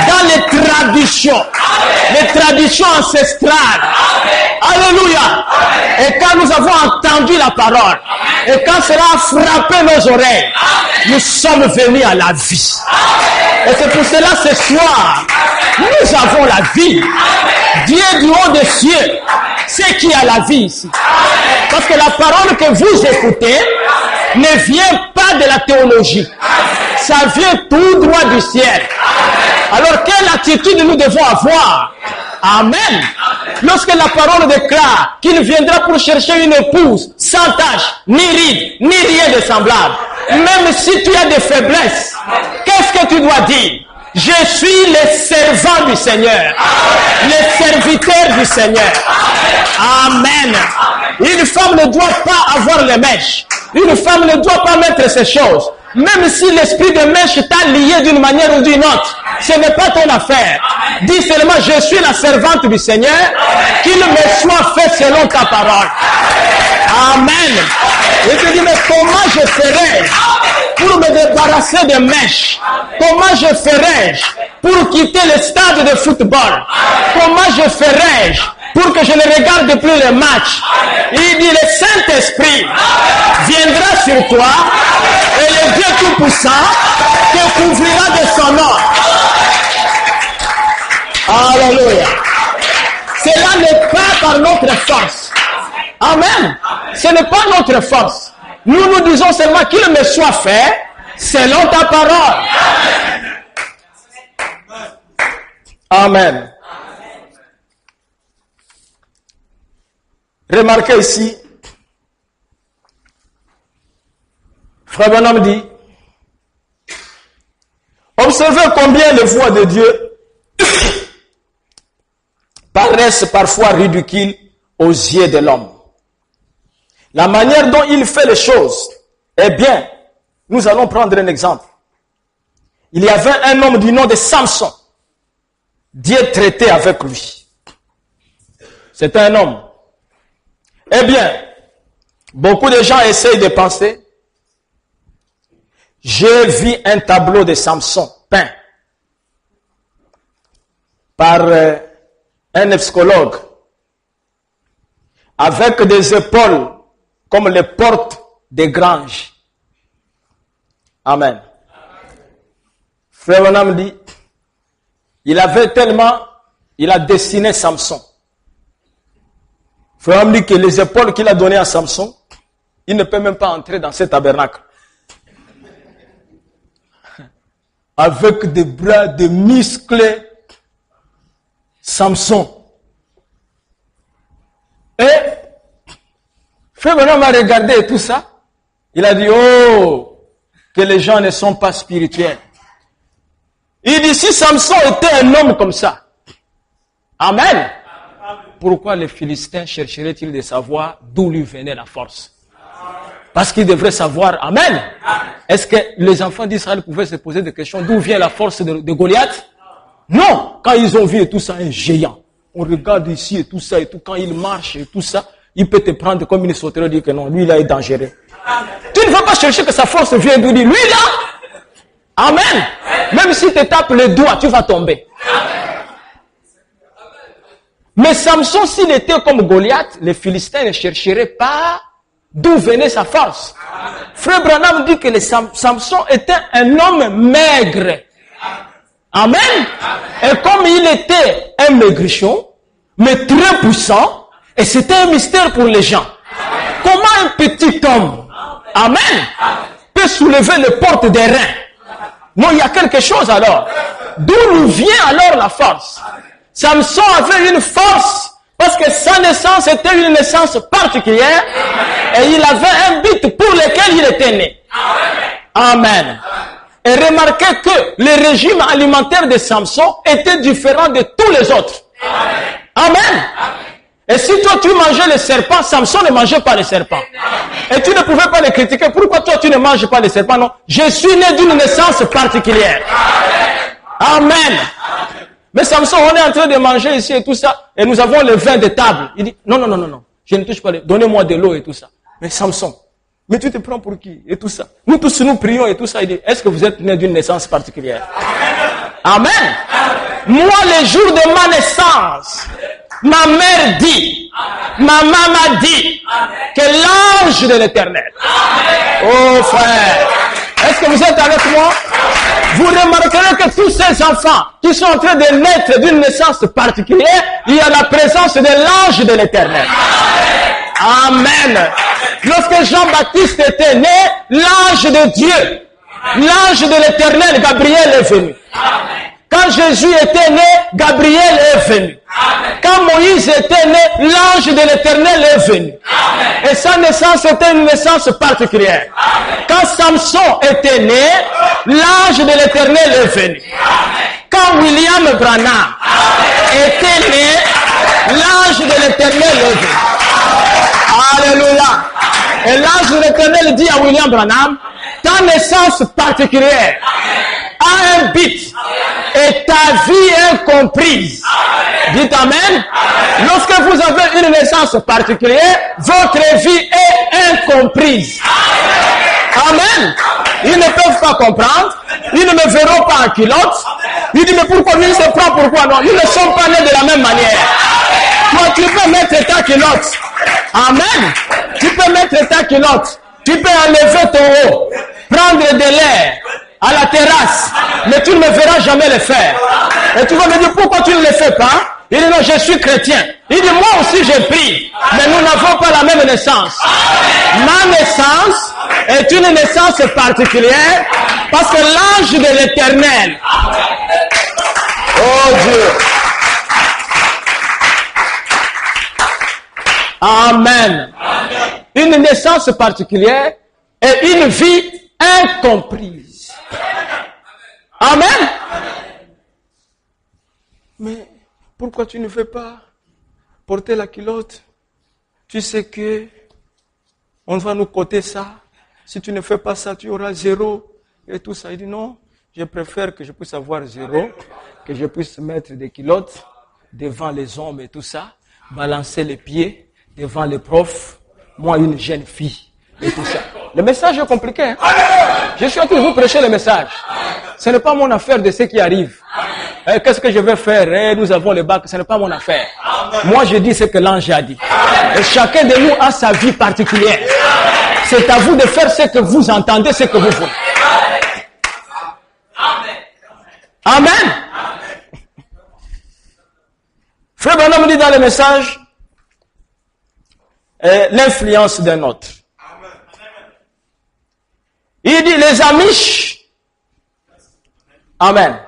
dans les traditions ancestrales. Alléluia. Et quand nous avons entendu la parole, et quand cela a frappé nos oreilles, nous sommes venus à la vie. Et c'est pour cela ce soir, nous avons la vie. Dieu du haut des cieux, c'est qui a la vie ici. Parce que la parole que vous écoutez ne vient pas de la théologie. Ça vient tout droit du ciel. Alors quelle attitude nous devons avoir? Amen. Lorsque la parole déclare qu'il viendra pour chercher une épouse sans tache, ni ride, ni rien de semblable. Même si tu as des faiblesses, qu'est-ce que tu dois dire? Je suis le servant du Seigneur, le serviteur du Seigneur. Amen. Une femme ne doit pas avoir les mèches. Une femme ne doit pas mettre ces choses. Même si l'esprit de mèche t'a lié d'une manière ou d'une autre, ce n'est pas ton affaire. Dis seulement, je suis la servante du Seigneur, qu'il me soit fait selon ta parole. Amen. Et tu dis, mais comment je ferai pour me débarrasser des mèches? Comment je ferai pour quitter le stade de football? Comment je ferai pour que je ne regarde plus les matchs? Il dit, le Saint-Esprit viendra sur toi et le Dieu Tout-Puissant te couvrira de son nom. Alléluia. Cela n'est pas par notre force. Amen. Ce n'est pas notre force. Nous disons seulement qu'il me soit fait selon ta parole. Amen. Remarquez ici, Frère Branham dit, observez combien les voies de Dieu paraissent parfois ridicules aux yeux de l'homme. La manière dont il fait les choses est bien. Nous allons prendre un exemple. Il y avait un homme du nom de Samson. Dieu traitait avec lui. C'était un homme. Eh bien, beaucoup de gens essayent de penser, j'ai vu un tableau de Samson peint par un psychologue avec des épaules comme les portes des granges. Amen. Frère Branham dit, il a dessiné Samson. Frère Branham dit que les épaules qu'il a données à Samson, il ne peut même pas entrer dans ce tabernacle. Avec des bras, des muscles, Samson. Et Frère Branham a regardé tout ça. Il a dit, oh, que les gens ne sont pas spirituels. Il dit, si Samson était un homme comme ça, Amen. Pourquoi les Philistins chercheraient-ils de savoir d'où lui venait la force? Parce qu'ils devraient savoir, Amen. Est-ce que les enfants d'Israël pouvaient se poser des questions, d'où vient la force de Goliath? Non. Quand ils ont vu et tout ça, un géant. On regarde ici et tout ça et tout. Quand il marche et tout ça, il peut te prendre comme une sauterelle et dire que non, lui là est dangereux. Tu ne vas pas chercher que sa force vient d'où, lui là. Amen. Même si tu tapes les doigts, tu vas tomber. Mais Samson, s'il était comme Goliath, les Philistins ne chercheraient pas d'où venait sa force. Frère Branham dit que Samson était un homme maigre. Amen. Et comme il était un maigrichon, mais très puissant, et c'était un mystère pour les gens. Comment un petit homme, Amen, peut soulever les portes des reins? Non, il y a quelque chose alors. D'où nous vient alors la force? Samson avait une force parce que sa naissance était une naissance particulière et il avait un but pour lequel il était né. Amen. Et remarquez que le régime alimentaire de Samson était différent de tous les autres. Amen. Et si toi tu mangeais les serpents, Samson ne mangeait pas les serpents. Et tu ne pouvais pas les critiquer. Pourquoi toi tu ne manges pas les serpents? Non. Je suis né d'une naissance particulière. Amen. Mais Samson, on est en train de manger ici et tout ça, et nous avons le vin de table. Il dit, non, non, non, non, non, je ne touche pas, donnez-moi de l'eau et tout ça. Mais Samson, mais tu te prends pour qui? Et tout ça. Nous tous, nous prions et tout ça. Il dit, est-ce que vous êtes né d'une naissance particulière? Amen. Moi, le jour de ma naissance, ma mère dit, ma maman dit, que l'ange de l'Éternel. Oh frère, est-ce que vous êtes avec moi? Vous remarquerez que tous ces enfants qui sont en train de naître d'une naissance particulière, il y a la présence de l'ange de l'Éternel. Amen. Lorsque Jean-Baptiste était né, l'ange de Dieu, l'ange de l'Éternel, Gabriel est venu. Quand Jésus était né, Gabriel est venu. Quand Moïse était né, l'ange de l'Éternel est venu. Et sa naissance était une naissance particulière. Quand Samson était né, l'ange de l'Éternel est venu. Quand William Branham était né, l'ange de l'Éternel est venu. Alléluia. Et l'ange de l'Éternel dit à William Branham, ta naissance particulière a un but et ta vie est comprise. Dites Amen. Lorsque vous avez une naissance particulière, votre vie est incomprise. Amen. Ils ne peuvent pas comprendre. Ils ne me verront pas en culotte. Ils disent, mais pourquoi lui se prend, pourquoi non? Ils ne sont pas nés de la même manière. Toi, tu peux mettre ta culotte. Amen. Tu peux mettre ta culotte. Tu peux enlever ton haut. Prendre de l'air à la terrasse. Mais tu ne me verras jamais le faire. Et tu vas me dire, pourquoi tu ne le fais pas? Il dit, non, je suis chrétien. Il dit, moi aussi j'ai pris. Mais nous n'avons pas la même naissance. Ma naissance est une naissance particulière parce que l'ange de l'Éternel. Oh Dieu. Amen. Une naissance particulière et une vie incomprise. Amen. Mais pourquoi tu ne veux pas porter la culotte? Tu sais que on va nous coter ça. Si tu ne fais pas ça, tu auras 0 et tout ça. Il dit non, je préfère que je puisse avoir 0, que je puisse mettre des culottes devant les hommes et tout ça, balancer les pieds devant les profs, moi une jeune fille et tout ça. Le message est compliqué. Hein? Je suis en train de vous prêcher le message. Ce n'est pas mon affaire de ce qui arrive. Qu'est-ce que je vais faire? Nous avons le bac. Ce n'est pas mon affaire. Moi, je dis ce que l'ange a dit. Et chacun de nous a sa vie particulière. C'est à vous de faire ce que vous entendez, ce que vous voulez. Amen. Frère Branham dit dans le message, l'influence d'un autre. Il dit les Amish. Amen.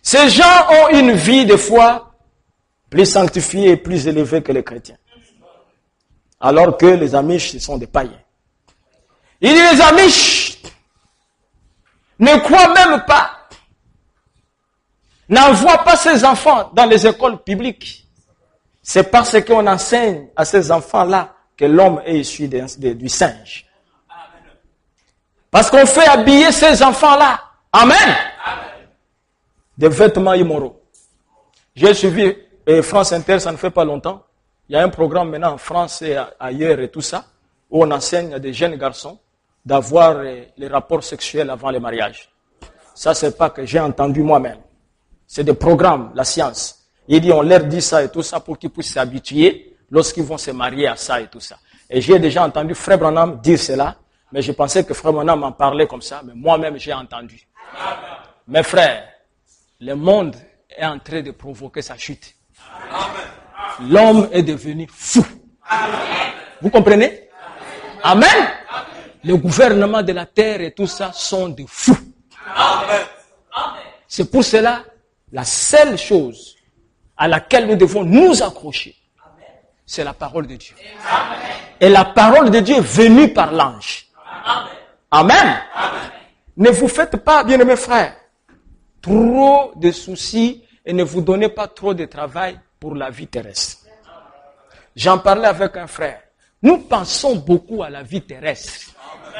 Ces gens ont une vie de foi plus sanctifiée et plus élevée que les chrétiens. Alors que les Amish, ce sont des païens. Il dit les Amish ne croient même pas n'envoie pas ses enfants dans les écoles publiques. C'est parce qu'on enseigne à ces enfants-là que l'homme est issu du singe. Parce qu'on fait habiller ces enfants-là. Amen. Des vêtements immoraux. J'ai suivi France Inter, ça ne fait pas longtemps. Il y a un programme maintenant en France et ailleurs et tout ça, où on enseigne à des jeunes garçons d'avoir les rapports sexuels avant le mariage. Ça, c'est pas que j'ai entendu moi-même. C'est des programmes, la science. Il dit, on leur dit ça et tout ça pour qu'ils puissent s'habituer lorsqu'ils vont se marier à ça et tout ça. Et j'ai déjà entendu Frère Branham dire cela, mais je pensais que Frère Branham en parlait comme ça, mais moi-même j'ai entendu. Mes frères, le monde est en train de provoquer sa chute. L'homme est devenu fou. Vous comprenez? Amen. Le gouvernement de la terre et tout ça sont des fous. C'est pour cela, la seule chose à laquelle nous devons nous accrocher, c'est la parole de Dieu. Et la parole de Dieu est venue par l'ange. Amen. Ne vous faites pas, bien-aimés frères, trop de soucis et ne vous donnez pas trop de travail pour la vie terrestre. J'en parlais avec un frère. Nous pensons beaucoup à la vie terrestre,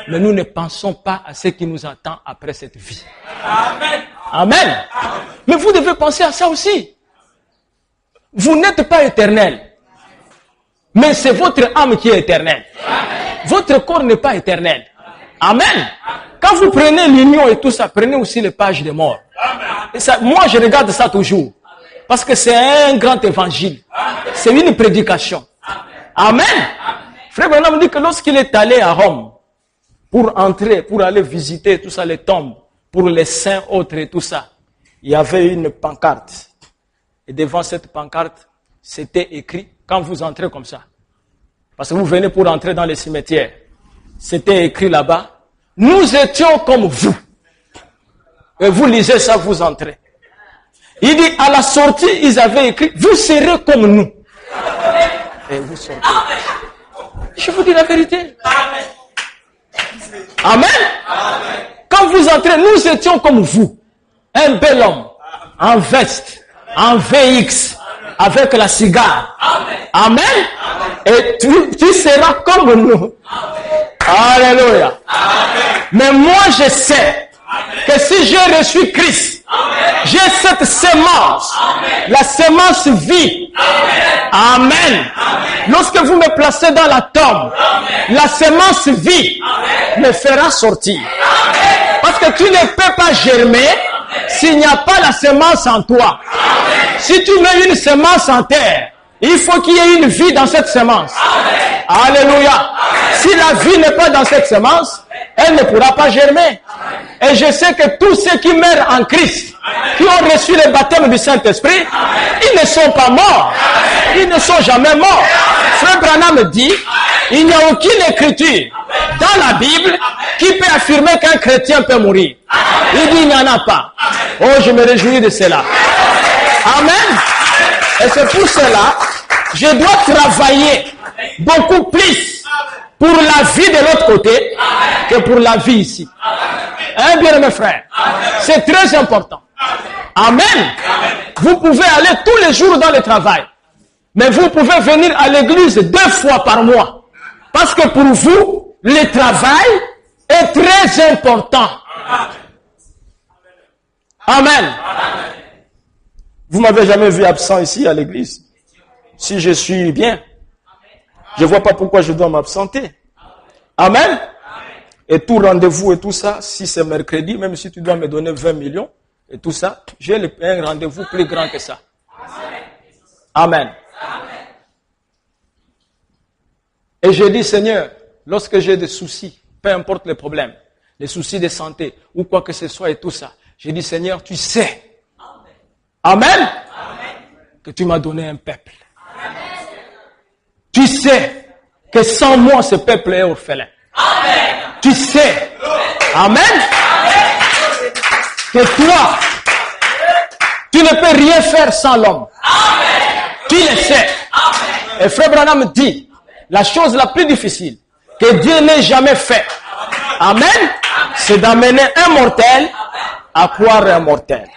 mais nous ne pensons pas à ce qui nous attend après cette vie. Amen. Amen. Mais vous devez penser à ça aussi. Vous n'êtes pas éternel, mais c'est votre âme qui est éternelle. Votre corps n'est pas éternel. Amen. Quand vous prenez l'union et tout ça, prenez aussi les pages des morts. Et ça, moi, je regarde ça toujours. Parce que c'est un grand évangile. C'est une prédication. Amen. Frère Branham dit que lorsqu'il est allé à Rome, pour entrer, pour aller visiter tout ça, les tombes, pour les saints autres et tout ça, il y avait une pancarte. Et devant cette pancarte, c'était écrit, quand vous entrez comme ça, parce que vous venez pour entrer dans les cimetières, c'était écrit là-bas, nous étions comme vous. Et vous lisez ça, vous entrez. Il dit, à la sortie, ils avaient écrit, vous serez comme nous. Et vous sortez. Je vous dis la vérité. Amen. Quand vous entrez, nous étions comme vous. Un bel homme, en veste, en VX, avec la cigare. Amen. Et tu seras comme nous. Alléluia. Mais moi, je sais que si j'ai reçu Christ, j'ai cette semence, la semence vie. Amen. Lorsque vous me placez dans la tombe, la semence vie me fera sortir. Parce que tu ne peux pas germer s'il n'y a pas la semence en toi. Si tu mets une semence en terre, il faut qu'il y ait une vie dans cette semence. Alléluia. Si la vie n'est pas dans cette semence, elle ne pourra pas germer. Et je sais que tous ceux qui meurent en Christ, qui ont reçu le baptême du Saint-Esprit, ils ne sont pas morts. Ils ne sont jamais morts. Frère Branham dit, il n'y a aucune écriture dans la Bible qui peut affirmer qu'un chrétien peut mourir. Il dit, il n'y en a pas. Oh, je me réjouis de cela. Amen. Et c'est pour cela, je dois travailler beaucoup plus pour la vie de l'autre côté que pour la vie ici. Hein, bien mes frères? C'est très important. Amen. Vous pouvez aller tous les jours dans le travail, mais vous pouvez venir à l'église 2 fois par mois. Parce que pour vous, le travail est très important. Amen. Vous m'avez jamais vu absent ici à l'église. Si je suis bien, je ne vois pas pourquoi je dois m'absenter. Amen. Et tout rendez-vous et tout ça, si c'est mercredi, même si tu dois me donner 20 millions et tout ça, j'ai un rendez-vous plus grand que ça. Amen. Et je dis, Seigneur, lorsque j'ai des soucis, peu importe les problèmes, les soucis de santé ou quoi que ce soit et tout ça, je dis, Seigneur, tu sais. Amen. Que tu m'as donné un peuple. Tu sais que sans moi, ce peuple est orphelin. Tu sais. Amen. Que toi, tu ne peux rien faire sans l'homme. Tu le sais. Et Frère Branham dit, la chose la plus difficile que Dieu n'ait jamais fait, amen, c'est d'amener un mortel à croire un mortel.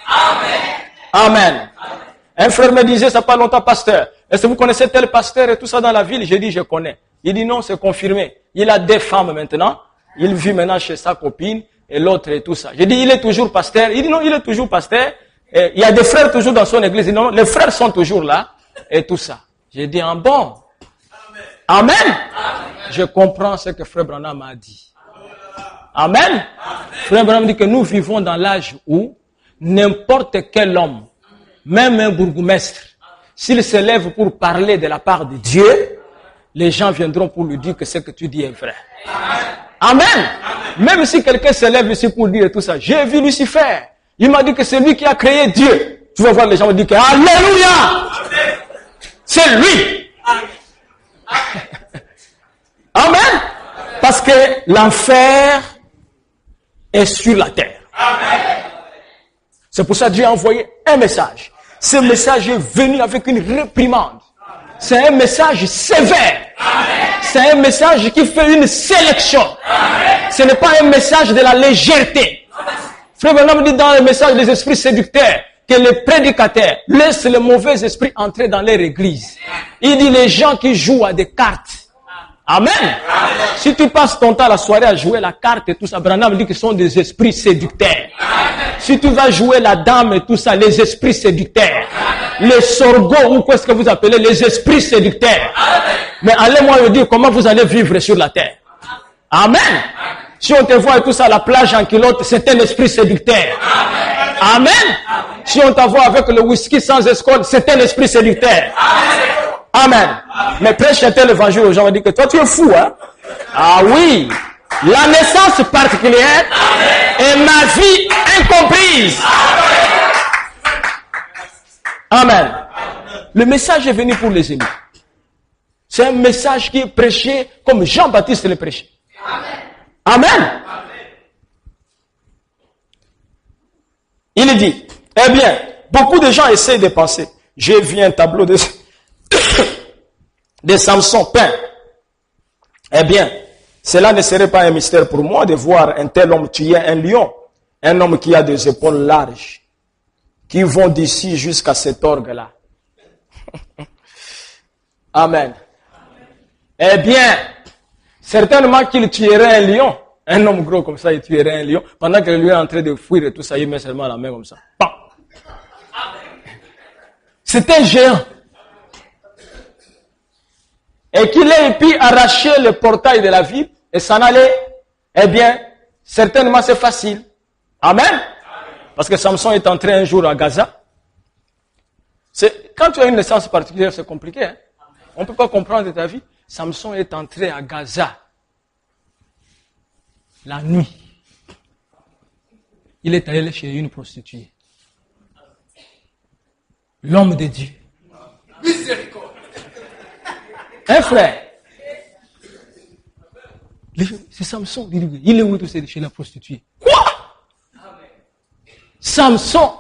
Amen. Un frère me disait, ça pas longtemps, pasteur, est-ce que vous connaissez tel pasteur et tout ça dans la ville? J'ai dit, je connais. Il dit, non, c'est confirmé. Il a des femmes maintenant. Il vit maintenant chez sa copine et l'autre et tout ça. J'ai dit, il est toujours pasteur. Il dit, non, il est toujours pasteur. Et il y a des frères toujours dans son église. Il dit, non, les frères sont toujours là et tout ça. J'ai dit, en bon. Amen. Amen. Je comprends ce que frère Branham a dit. Amen. Amen. Frère Branham dit que nous vivons dans l'âge où n'importe quel homme, même un bourgmestre, s'il se lève pour parler de la part de Dieu, les gens viendront pour lui dire que ce que tu dis est vrai. Amen. Amen. Même si quelqu'un se lève ici pour dire tout ça, j'ai vu Lucifer. Il m'a dit que c'est lui qui a créé Dieu. Tu vas voir les gens dire que Alléluia. C'est lui. Amen. Parce que l'enfer est sur la terre. Amen. C'est pour ça que Dieu a envoyé un message. Ce message est venu avec une réprimande. C'est un message sévère. Amen. C'est un message qui fait une sélection. Amen. Ce n'est pas un message de la légèreté. Frère Branham dit dans le message des esprits séducteurs que les prédicateurs laissent les mauvais esprits entrer dans leur église. Il dit les gens qui jouent à des cartes. Amen. Amen. Si tu passes ton temps la soirée à jouer la carte et tout ça, Branham dit que ce sont des esprits séducteurs. Amen. Si tu vas jouer la dame et tout ça, les esprits séducteurs. Amen. Les sorgho, ou qu'est-ce que vous appelez les esprits séducteurs. Amen. Mais allez-moi me dire comment vous allez vivre sur la terre. Amen. Amen. Si on te voit et tout ça à la plage en culotte, c'est un esprit séducteur. Amen. Amen. Amen. Si on t'envoie avec le whisky sans escorte, c'est un esprit séducteur. Amen. Amen. Mais prêche un tel évangile aux gens, on dit que toi tu es fou, hein? Ah oui. La naissance particulière et ma vie incomprise. Amen. Le message est venu pour les élus. C'est un message qui est prêché comme Jean-Baptiste le prêchait. Amen. Il dit, eh bien, beaucoup de gens essayent de penser. J'ai vu un tableau de Samson peint. Eh bien, cela ne serait pas un mystère pour moi de voir un tel homme tuer un lion. Un homme qui a des épaules larges, qui vont d'ici jusqu'à cet orgue-là. Amen. Eh bien, certainement qu'il tuerait un lion. Un homme gros comme ça, il tuerait un lion. Pendant que le lion est en train de fuir et tout ça, il met seulement la main comme ça. Bam. C'est un géant. Et qu'il ait pu arracher le portail de la ville et s'en aller, eh bien, certainement c'est facile. Amen. Parce que Samson est entré un jour à Gaza. Quand tu as une naissance particulière, c'est compliqué. Hein? On ne peut pas comprendre ta vie. Samson est entré à Gaza la nuit. Il est allé chez une prostituée. L'homme de Dieu. Miséricorde. Un frère. C'est Samson. Il est où tout ça chez la prostituée? Quoi? Samson.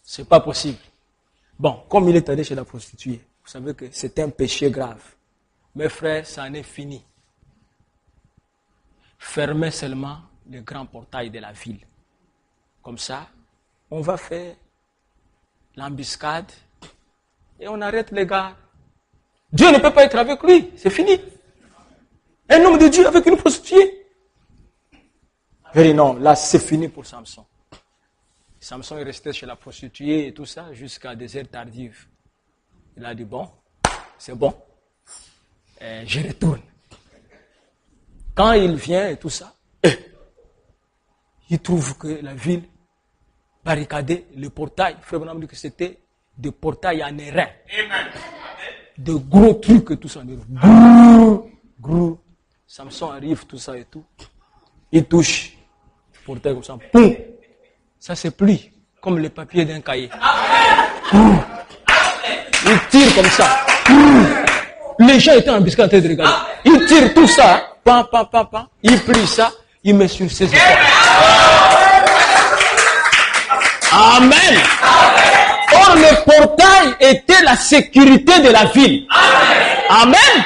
C'est pas possible. Bon, comme il est allé chez la prostituée, vous savez que c'est un péché grave. Mes frères, ça en est fini. Fermez seulement le grand portail de la ville. Comme ça, on va faire l'embuscade et on arrête les gars. Dieu ne peut pas être avec lui, c'est fini. Un homme de Dieu avec une prostituée. Je dis non, là c'est fini pour Samson. Samson est resté chez la prostituée et tout ça jusqu'à des heures tardives. Il a dit bon, c'est bon, je retourne. Quand il vient et tout ça, il trouve que la ville barricadée, le portail, Frère Branham dit que c'était des portails en airain. De gros trucs et tout ça. Gros. Samson arrive, tout ça et tout. Il touche le portail comme ça. Poum! Ça c'est plie, comme le papier d'un cahier. Il tire comme ça. Les gens étaient embusqués en train de regarder. Il tire tout ça. Pam. Il plie ça. Il met sur ses épaules. Amen. Or, le portail était la sécurité de la ville. Amen.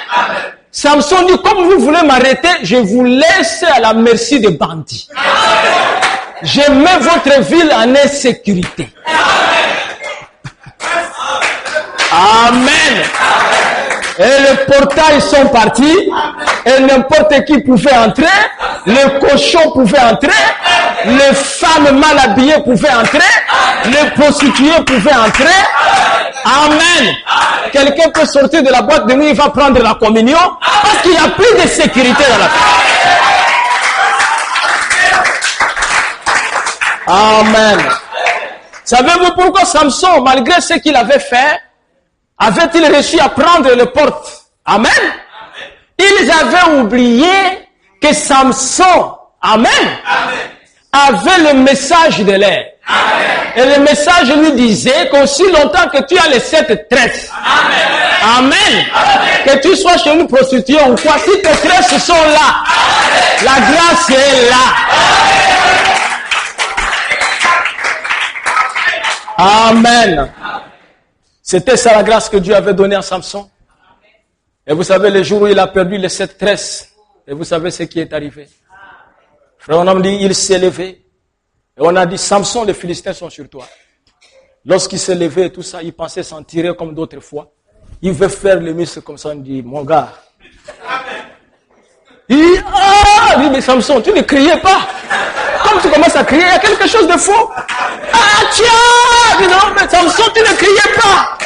Samson dit, comme vous voulez m'arrêter, je vous laisse à la merci des bandits. Je mets votre ville en insécurité. Amen. Et les portails sont partis, et n'importe qui pouvait entrer, les cochons pouvaient entrer, les femmes mal habillées pouvaient entrer, les prostituées pouvaient entrer. Amen. Quelqu'un peut sortir de la boîte de nuit, il va prendre la communion, parce qu'il n'y a plus de sécurité dans la vie. Amen. Savez-vous pourquoi Samson, malgré ce qu'il avait fait, avait-il réussi à prendre les portes? Amen. Ils avaient oublié que Samson, amen, avait le message de l'air. Et le message lui disait qu'aussi longtemps que tu as les 7 tresses, amen, que tu sois chez une prostituée ou quoi, si tes tresses sont là, la grâce est là. Amen. C'était ça la grâce que Dieu avait donnée à Samson. Et vous savez, le jour où il a perdu les 7 tresses, et vous savez ce qui est arrivé. Frère, on a dit, il s'est levé. Et on a dit, Samson, les Philistins sont sur toi. Lorsqu'il s'est levé et tout ça, il pensait s'en tirer comme d'autres fois. Il veut faire le muscle comme ça, on dit, mon gars. Il dit, mais Samson, tu ne criais pas. Comme tu commences à crier, il y a quelque chose de faux. Tiens! Dis non, mais Samson, tu ne criais pas.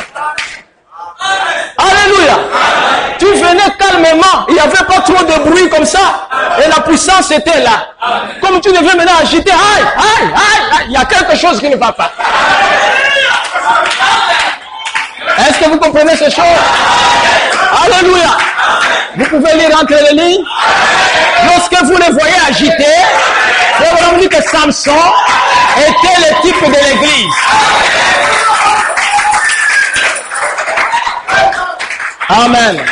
Alléluia. Tu venais calmement. Il n'y avait pas trop de bruit comme ça. Et la puissance était là. Comme tu devais maintenant agiter. Aïe. Il y a quelque chose qui ne va pas. Est-ce que vous comprenez ces choses? Alléluia. Vous pouvez lire entre les lignes. Lorsque vous les voyez agiter, vous vous dites que Samson était le type de l'église. Amen.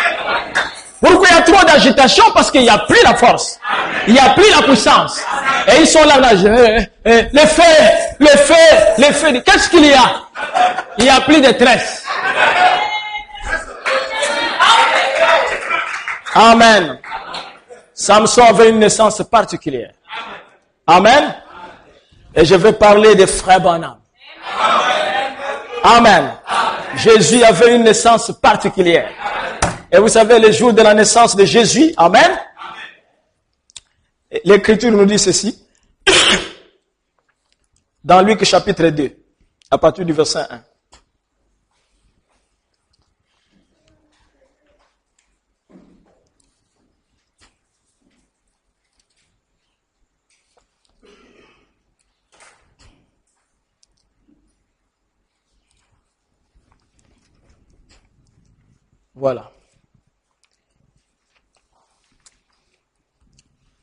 Pourquoi il y a trop d'agitation? Parce qu'il n'y a plus la force. Il n'y a plus la puissance. Et ils sont là, les faits. Qu'est-ce qu'il y a? Il n'y a plus de tresse. Amen. Samson avait une naissance particulière. Amen. Et je vais parler des frères Branham. Amen. Jésus avait une naissance particulière. Et vous savez, le jour de la naissance de Jésus, amen, l'Écriture nous dit ceci, dans Luc chapitre 2, à partir du verset 1. Voilà.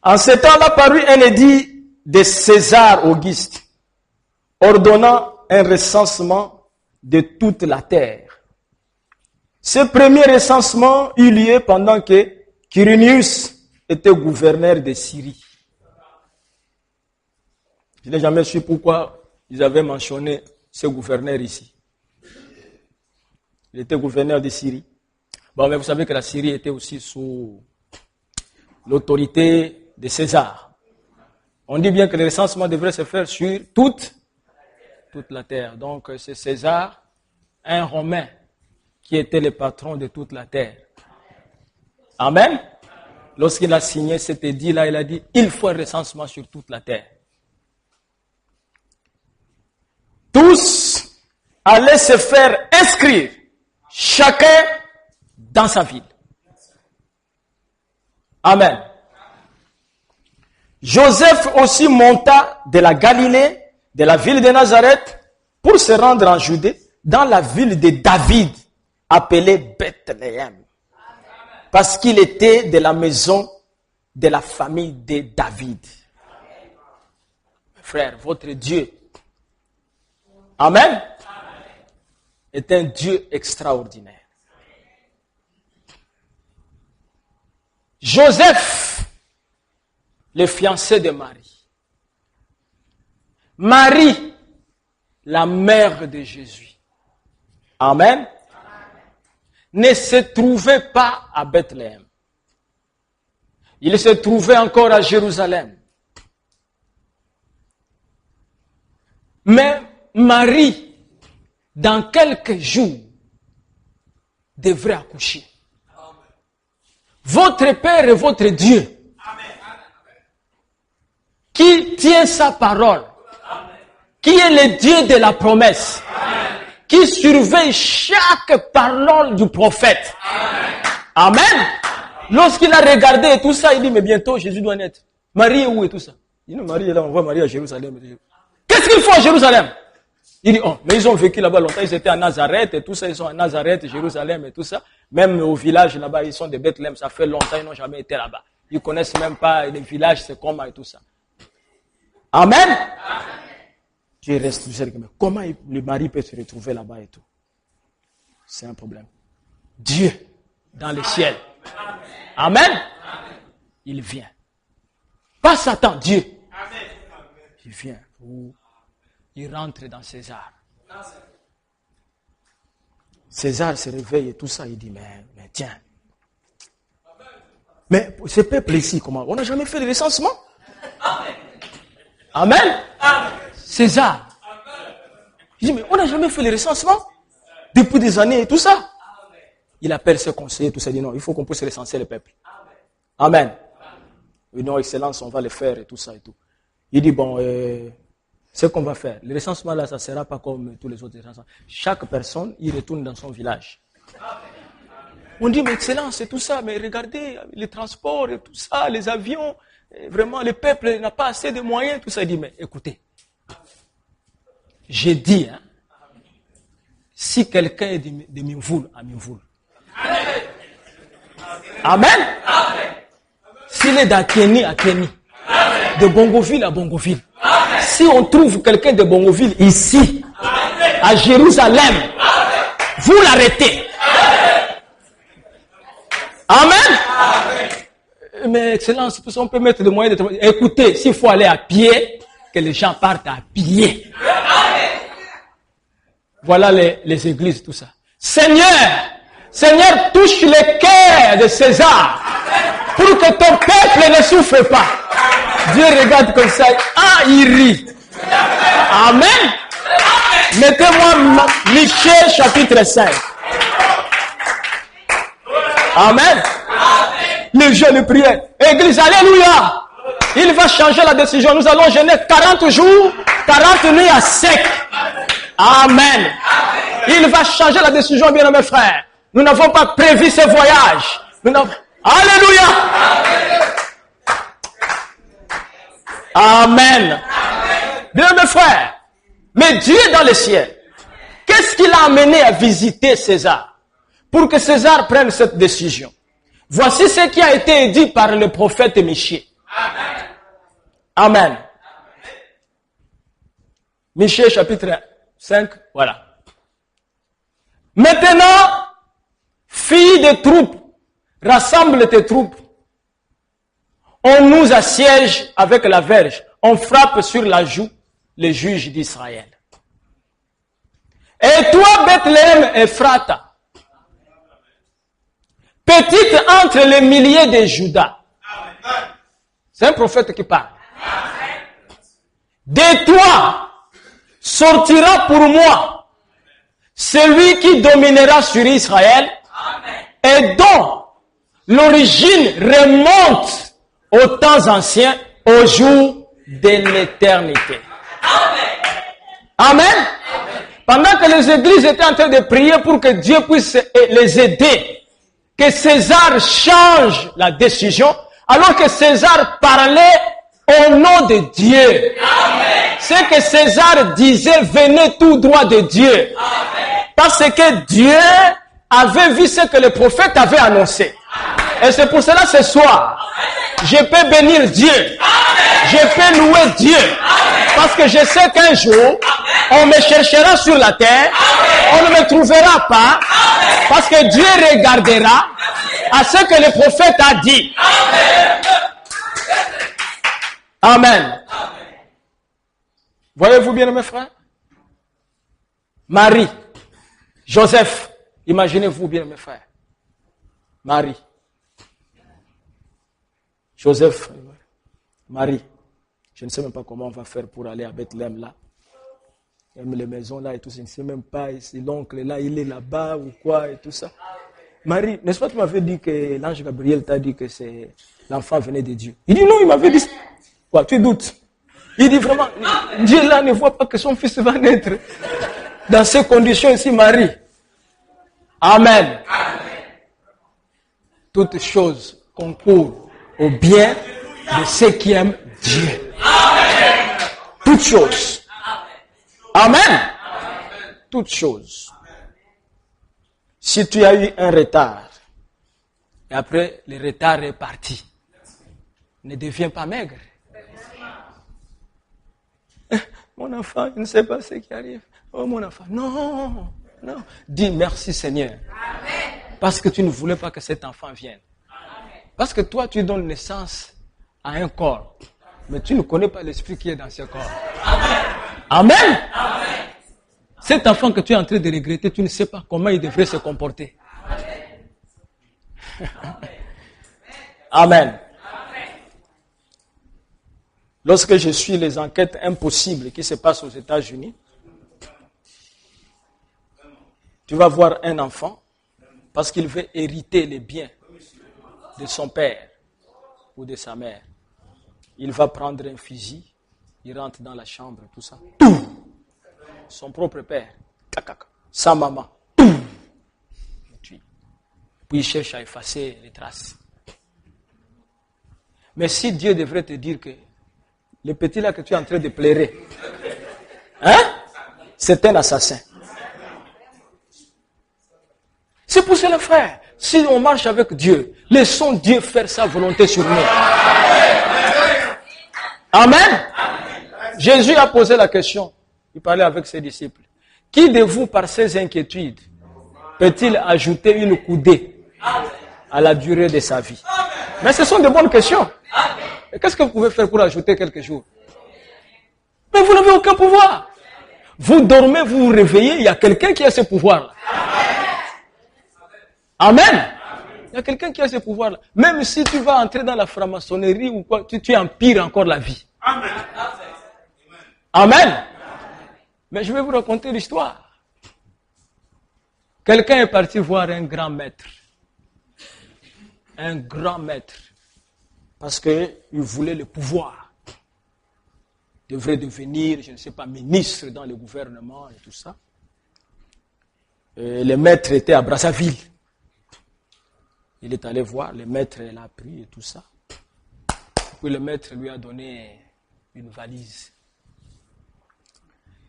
En ce temps-là parut un édit de César Auguste, ordonnant un recensement de toute la terre. Ce premier recensement eut lieu pendant que Quirinius était gouverneur de Syrie. Je n'ai jamais su pourquoi ils avaient mentionné ce gouverneur ici. Il était gouverneur de Syrie. Bon, mais vous savez que la Syrie était aussi sous l'autorité de César. On dit bien que le recensement devrait se faire sur toute la terre. Donc c'est César, un Romain, qui était le patron de toute la terre. Amen. Lorsqu'il a signé cet édit-là, il a dit, il faut un recensement sur toute la terre. Tous allaient se faire inscrire, chacun dans sa ville. Amen. Joseph aussi monta de la Galilée, de la ville de Nazareth, pour se rendre en Judée, dans la ville de David, appelée Bethléem. Parce qu'il était de la maison de la famille de David. Frère, votre Dieu, amen, est un Dieu extraordinaire. Joseph, le fiancé de Marie. Marie, la mère de Jésus. Amen. Ne se trouvait pas à Bethléem. Il se trouvait encore à Jérusalem. Mais Marie, dans quelques jours, devrait accoucher. Votre Père et votre Dieu, qui tient sa parole, qui est le Dieu de la promesse, qui surveille chaque parole du prophète. Amen. Lorsqu'il a regardé tout ça, il dit, mais bientôt Jésus doit naître. Marie est où et tout ça? Il dit, Marie est là, on voit Marie à Jérusalem. Qu'est-ce qu'il faut à Jérusalem? Il dit, oh, mais ils ont vécu là-bas longtemps, ils étaient à Nazareth et tout ça, ils sont à Nazareth, Jérusalem et tout ça. Même au village là-bas, ils sont de Bethléem, ça fait longtemps, ils n'ont jamais été là-bas. Ils connaissent même pas les villages, c'est comment et tout ça. Amen. Dieu reste miséricordieux. Mais comment le mari peut se retrouver là-bas et tout? C'est un problème. Dieu, dans le ciel. Amen. Il vient. Pas Satan, Dieu. Il vient. Il rentre dans César. César se réveille et tout ça, il dit, mais tiens. Mais ce peuple ici, comment? On n'a jamais fait le recensement. Amen. César. Il dit, mais on n'a jamais fait le recensement. Depuis des années et tout ça. Il appelle ses conseillers, tout ça, il dit, non, il faut qu'on puisse recenser le peuple. Amen. Et non, excellence, on va le faire et tout ça et tout. Il dit, bon, ce qu'on va faire, le recensement là, ça ne sera pas comme tous les autres recensements. Chaque personne, il retourne dans son village. On dit, mais excellence, c'est tout ça, mais regardez, les transports et tout ça, les avions, vraiment, le peuple n'a pas assez de moyens, tout ça. Il dit, mais écoutez, j'ai dit, hein, si quelqu'un est de Minvoul à Minvoul, Amen. S'il est d'Akeni à Keni, de Bongoville à Bongoville, si on trouve quelqu'un de Bongoville ici, à Jérusalem, vous l'arrêtez. Amen. Mais excellence, on peut mettre des moyens de... Écoutez, s'il faut aller à pied, que les gens partent à pied. Voilà les églises, tout ça. Seigneur, touche le cœur de César pour que ton peuple ne souffre pas. Dieu regarde comme ça, il rit. Amen. Mettez-moi Michée chapitre 5. Amen. Les jeunes prières. Église, alléluia. Il va changer la décision. Nous allons jeûner 40 jours, 40 nuits à sec. Amen. Il va changer la décision, bien mes frères. Nous n'avons pas prévu ce voyage. Alléluia. Amen. Bien mes frères. Mais Dieu dans le ciel, qu'est-ce qui l'a amené à visiter César? Pour que César prenne cette décision. Voici ce qui a été dit par le prophète Michée. Amen. Michée chapitre 5, voilà. Maintenant, fille de troupes, rassemble tes troupes. On nous assiège avec la verge. On frappe sur la joue les juges d'Israël. Et toi, Bethléem Ephrata, petite entre les milliers de Judas. C'est un prophète qui parle. De toi sortira pour moi celui qui dominera sur Israël et dont l'origine remonte aux temps anciens, au jour de l'éternité. Amen. Pendant que les églises étaient en train de prier pour que Dieu puisse les aider, que César change la décision, alors que César parlait au nom de Dieu. Ce que César disait venait tout droit de Dieu. Parce que Dieu avait vu ce que le prophète avait annoncé. Et c'est pour cela ce soir, je peux bénir Dieu. Je peux louer Dieu. Parce que je sais qu'un jour, on me cherchera sur la terre, on ne me trouvera pas, parce que Dieu regardera à ce que le prophète a dit. Amen. Voyez-vous bien, mes frères? Marie, Joseph, imaginez-vous bien, mes frères. Marie, Joseph, Marie. Je ne sais même pas comment on va faire pour aller à Bethléem là. Même les maisons là et tout ça, je ne sais même pas si l'oncle là, il est là-bas ou quoi et tout ça. Marie, n'est-ce pas, tu m'avais dit que l'ange Gabriel t'a dit que l'enfant venait de Dieu. Il dit non, il m'avait dit ça. Quoi, tu doutes? Il dit vraiment, Dieu là ne voit pas que son fils va naître dans ces conditions ici, Marie. Amen. Toutes choses concourent au bien de ceux qui aiment Dieu. Toutes choses. Amen. Toutes choses. Si tu as eu un retard, et après le retard est parti, ne deviens pas maigre. Mon enfant, je ne sais pas ce qui arrive. Oh mon enfant, non, non. Dis merci Seigneur. Parce que tu ne voulais pas que cet enfant vienne. Parce que toi, tu donnes naissance à un corps, mais tu ne connais pas l'esprit qui est dans ce corps. Amen. Cet enfant que tu es en train de regretter, tu ne sais pas comment il devrait se comporter. Amen. Lorsque je suis les enquêtes impossibles qui se passent aux États-Unis, tu vas voir un enfant parce qu'il veut hériter les biens de son père ou de sa mère. Il va prendre un fusil, il rentre dans la chambre, tout ça. Son propre père, sa maman, puis il cherche à effacer les traces. Mais si Dieu devrait te dire que le petit là que tu es en train de pleurer, c'est un assassin. C'est pour cela, frère, si on marche avec Dieu, laissons Dieu faire sa volonté sur nous. Amen. Jésus a posé la question. Il parlait avec ses disciples. Qui de vous, par ses inquiétudes, peut-il ajouter une coudée à la durée de sa vie? Mais ce sont de bonnes questions. Et qu'est-ce que vous pouvez faire pour ajouter quelques jours? Mais vous n'avez aucun pouvoir. Vous dormez, vous vous réveillez, il y a quelqu'un qui a ce pouvoir-là. Amen. Il y a quelqu'un qui a ce pouvoir-là. Même si tu vas entrer dans la franc-maçonnerie ou quoi, tu empires encore la vie. Amen. Amen. Mais je vais vous raconter l'histoire. Quelqu'un est parti voir un grand maître. Un grand maître. Parce qu'il voulait le pouvoir. Il devrait devenir, je ne sais pas, ministre dans le gouvernement et tout ça. Et le maître était à Brazzaville. Il est allé voir, le maître l'a pris et tout ça. Puis le maître lui a donné une valise.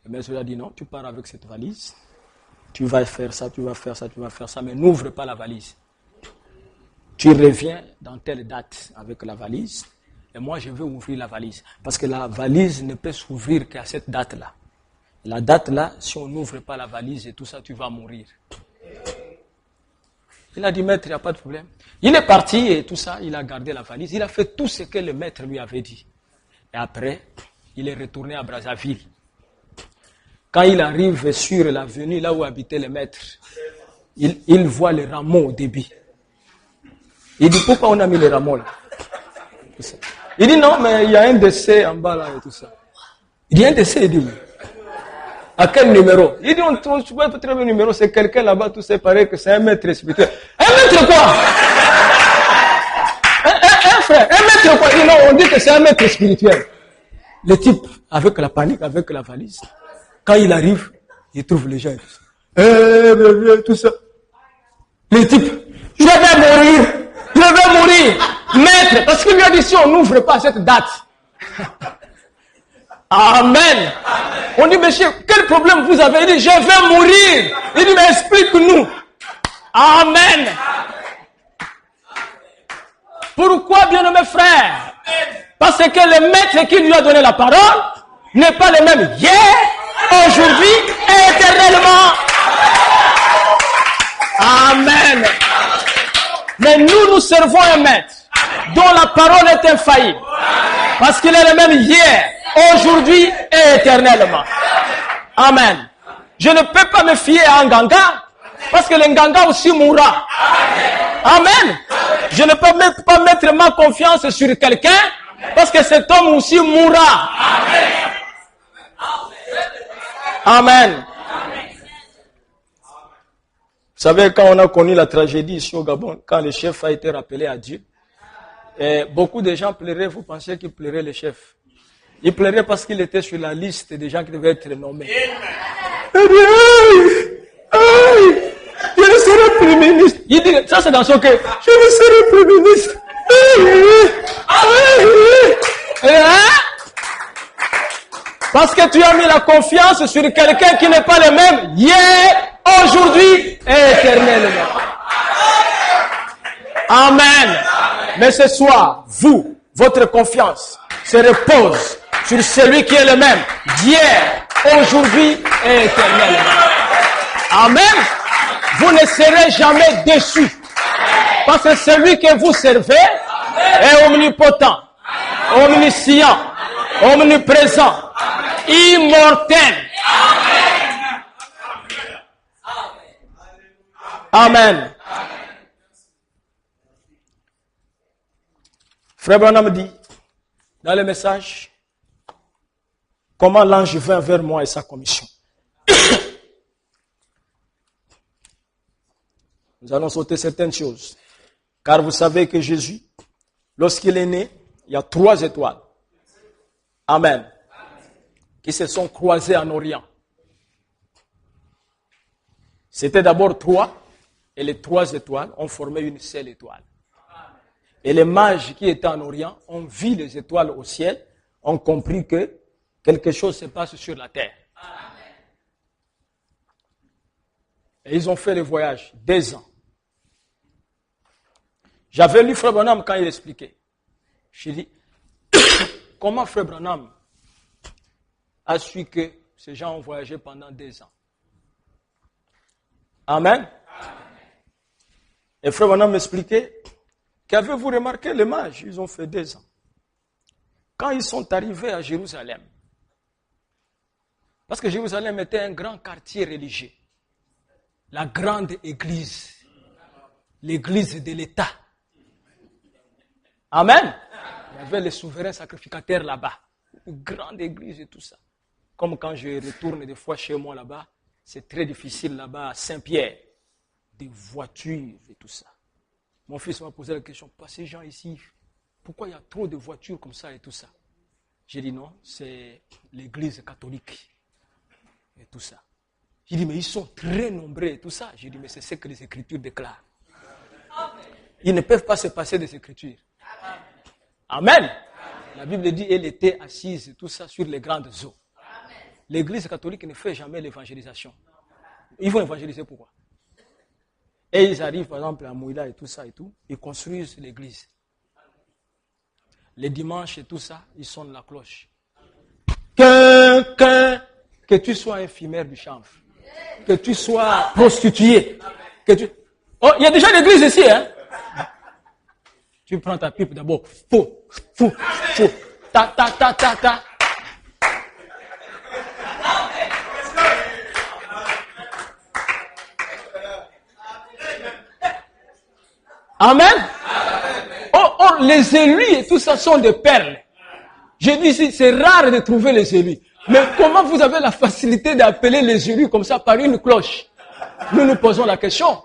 Le maître lui a dit non, tu pars avec cette valise. Tu vas faire ça, tu vas faire ça, tu vas faire ça, mais n'ouvre pas la valise. Tu reviens dans telle date avec la valise, et moi je vais ouvrir la valise. Parce que la valise ne peut s'ouvrir qu'à cette date-là. La date-là, si on n'ouvre pas la valise et tout ça, tu vas mourir. Il a dit, maître, il n'y a pas de problème. Il est parti et tout ça, il a gardé la valise. Il a fait tout ce que le maître lui avait dit. Et après, il est retourné à Brazzaville. Quand il arrive sur l'avenue, là où habitait le maître, il voit les rameaux au début. Il dit, pourquoi on a mis les rameaux là? Il dit, non, mais il y a un décès en bas là et tout ça. Il dit, un décès, il dit, oui. À quel numéro? Il dit, on trouve pas très bien le numéro, c'est quelqu'un là-bas, tout c'est pareil que c'est un maître spirituel. Un maître quoi? Un frère, un maître quoi? Il dit, non, on dit que c'est un maître spirituel. Le type, avec la panique, avec la valise, quand il arrive, il trouve les gens et tout ça. Tout ça. Le type, je vais mourir, maître, parce qu'il lui a dit, si on n'ouvre pas cette date. Amen. On dit, monsieur, quel problème vous avez? Il dit, je vais mourir. Il dit, mais explique-nous. Amen. Pourquoi, bien-aimé frère? Parce que le maître qui lui a donné la parole n'est pas le même hier, aujourd'hui et éternellement. Amen. Mais nous servons un maître dont la parole est infaillible. Parce qu'il est le même hier, aujourd'hui et éternellement. Amen. Je ne peux pas me fier à un ganga, parce que le ganga aussi mourra. Amen. Je ne peux même pas mettre ma confiance sur quelqu'un, parce que cet homme aussi mourra. Amen. Vous savez, quand on a connu la tragédie ici au Gabon, quand le chef a été rappelé à Dieu, beaucoup de gens pleuraient, vous pensez qu'ils pleuraient le chef. Ils pleuraient parce qu'il était sur la liste des gens qui devaient être nommés. Je ne serai plus ministre. Il dit, ça c'est dans son cœur. Je ne serai plus ministre. Parce que tu as mis la confiance sur quelqu'un qui n'est pas le même hier, aujourd'hui et éternellement. Amen. Mais ce soir, vous, votre confiance se repose sur celui qui est le même d'hier, aujourd'hui et éternellement. Amen. Vous ne serez jamais déçus. Parce que celui que vous servez est omnipotent, omniscient, omniprésent, immortel. Amen. Frère Branham dit dans le message comment l'ange vint vers moi et sa commission. Nous allons sauter certaines choses. Car vous savez que Jésus, lorsqu'il est né, il y a 3 étoiles. Amen. Qui se sont croisées en Orient. C'était d'abord 3, et les 3 étoiles ont formé une seule étoile. Et les mages qui étaient en Orient ont vu les étoiles au ciel, ont compris que quelque chose se passe sur la terre. Et ils ont fait le voyage 2 ans. J'avais lu Frère Branham quand il expliquait. Je dis, comment Frère Branham a su que ces gens ont voyagé pendant 2 ans? Amen. Et Frère Branham m'expliquait, qu'avez-vous remarqué les mages? Ils ont fait 2 ans. Quand ils sont arrivés à Jérusalem, parce que Jérusalem était un grand quartier religieux, la grande église, l'église de l'État. Amen. Il y avait les souverains sacrificateurs là-bas. Une grande église et tout ça. Comme quand je retourne des fois chez moi là-bas, c'est très difficile là-bas à Saint-Pierre. Des voitures et tout ça. Mon fils m'a posé la question, pas ces gens ici, pourquoi il y a trop de voitures comme ça et tout ça? J'ai dit non, c'est l'église catholique et tout ça. J'ai dit, mais ils sont très nombreux et tout ça. J'ai dit, mais c'est ce que les Écritures déclarent. Ils ne peuvent pas se passer des Écritures. Amen. La Bible dit, elle était assise et tout ça sur les grandes eaux. L'église catholique ne fait jamais l'évangélisation. Ils vont évangéliser pourquoi? Et ils arrivent par exemple à Mouila et tout ça et tout, ils construisent l'église. Les dimanches et tout ça, ils sonnent la cloche. Que tu sois infirmière du chanvre, que tu sois prostituée, Oh, il y a déjà l'église ici, hein? Tu prends ta pipe d'abord, fou, ta. Amen. Oh, les élus et tout ça sont des perles. Je dis ici, c'est rare de trouver les élus. Mais comment vous avez la facilité d'appeler les élus comme ça par une cloche? Nous nous posons la question.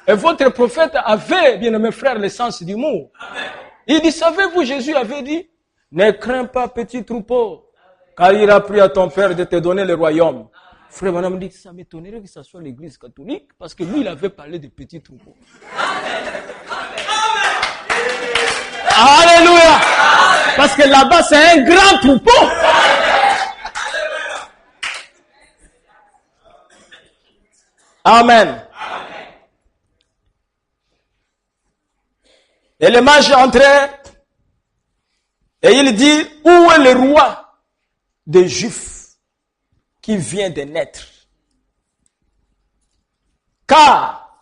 Et votre prophète avait, bien aimé frère, le sens d'humour. Il dit, savez-vous, Jésus avait dit, ne crains pas, petit troupeau, car il a pris à ton père de te donner le royaume. Frère Branham dit, ça m'étonnerait que ce soit l'église catholique, parce que lui, il avait parlé de petits troupeaux. Alléluia! Parce que là-bas, c'est un grand troupeau. Amen. Et le mage entrait et il dit, où est le roi des Juifs qui vient de naître? Car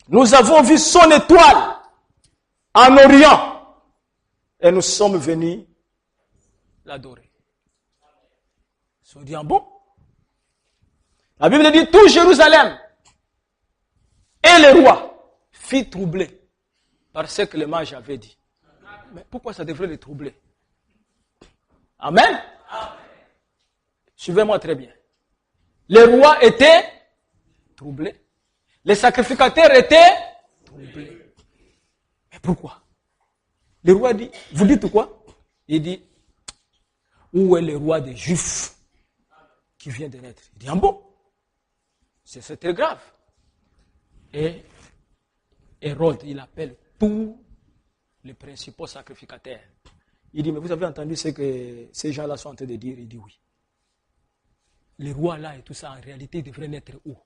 nous avons vu son étoile en Orient et nous sommes venus l'adorer. Ils se dit, bon? La Bible dit, tout Jérusalem et le roi fit troubler par ce que le mage avait dit. Mais pourquoi ça devrait les troubler? Amen. Suivez-moi très bien. Les rois étaient troublés. Les sacrificateurs étaient troublés. Mais pourquoi? Le roi dit, vous dites quoi? Il dit, où est le roi des Juifs qui vient de naître? Il dit, ah bon? C'est très grave. Et Hérode, il appelle tous les principaux sacrificateurs. Il dit, mais vous avez entendu ce que ces gens-là sont en train de dire? Il dit oui. Les rois là et tout ça, en réalité, ils devraient naître où?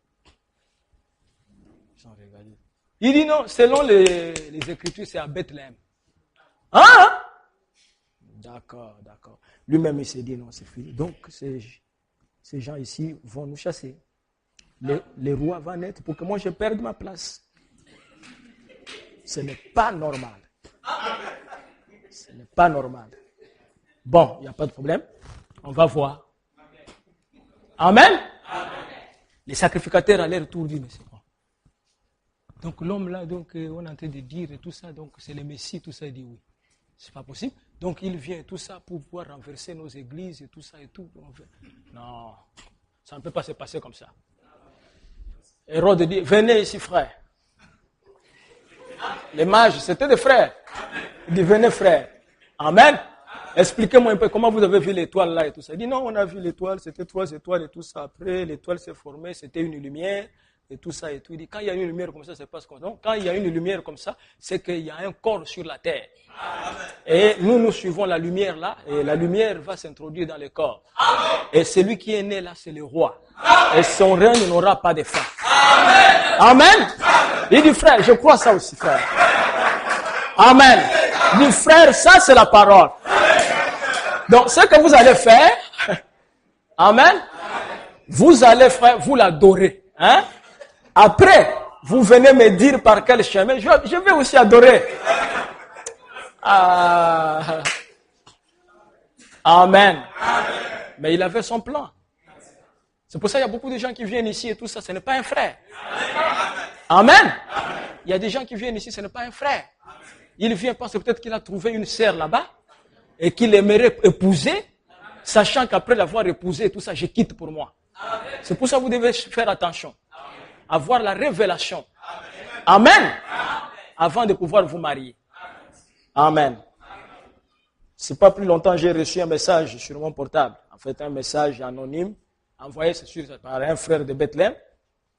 Il dit non, selon les Écritures, c'est à Bethléem. Hein? D'accord. Lui-même, il s'est dit non, c'est fini. Donc, ces gens ici vont nous chasser. Les rois vont naître pour que moi je perde ma place. Ce n'est pas normal. Ce n'est pas normal. Bon, il n'y a pas de problème. On va voir. Amen. Les sacrificateurs à leur tour disent, mais c'est bon. Donc l'homme là, donc on est en train de dire et tout ça, donc c'est le Messie, tout ça, il dit oui. C'est pas possible. Donc il vient tout ça pour pouvoir renverser nos églises et tout ça et tout. Non, ça ne peut pas se passer comme ça. Hérode dit, venez ici frère. Les mages, c'était des frères. Il dit, venez frère. Amen. Expliquez-moi un peu comment vous avez vu l'étoile là et tout ça. Il dit, non, on a vu l'étoile, c'était 3 étoiles et tout ça. Après, l'étoile s'est formée, c'était une lumière et tout ça et tout. Il dit, quand il y a une lumière comme ça, c'est pas ce qu'on dit. Quand il y a une lumière comme ça, c'est qu'il y a un corps sur la terre. Et nous suivons la lumière là, et la lumière va s'introduire dans le corps. Et celui qui est né là, c'est le roi. Et son règne n'aura pas de fin. Amen. Il dit, frère, je crois ça aussi, frère. Amen. Il dit, frère, ça c'est la parole. Donc, ce que vous allez faire, amen, vous allez, frère, vous l'adorer. Hein? Après, vous venez me dire par quel chemin, je vais aussi adorer. Amen. Mais il avait son plan. C'est pour ça qu'il y a beaucoup de gens qui viennent ici et tout ça, ce n'est pas un frère. Amen. Il y a des gens qui viennent ici, ce n'est pas un frère. Il vient parce que peut-être qu'il a trouvé une sœur là-bas et qu'il aimerait épouser, sachant qu'après l'avoir épousé et tout ça, je quitte pour moi. C'est pour ça que vous devez faire attention. Avoir la révélation. Amen. Avant de pouvoir vous marier. Amen. C'est pas plus longtemps, j'ai reçu un message sur mon portable. En fait, un message anonyme, envoyé par un frère de Bethléem.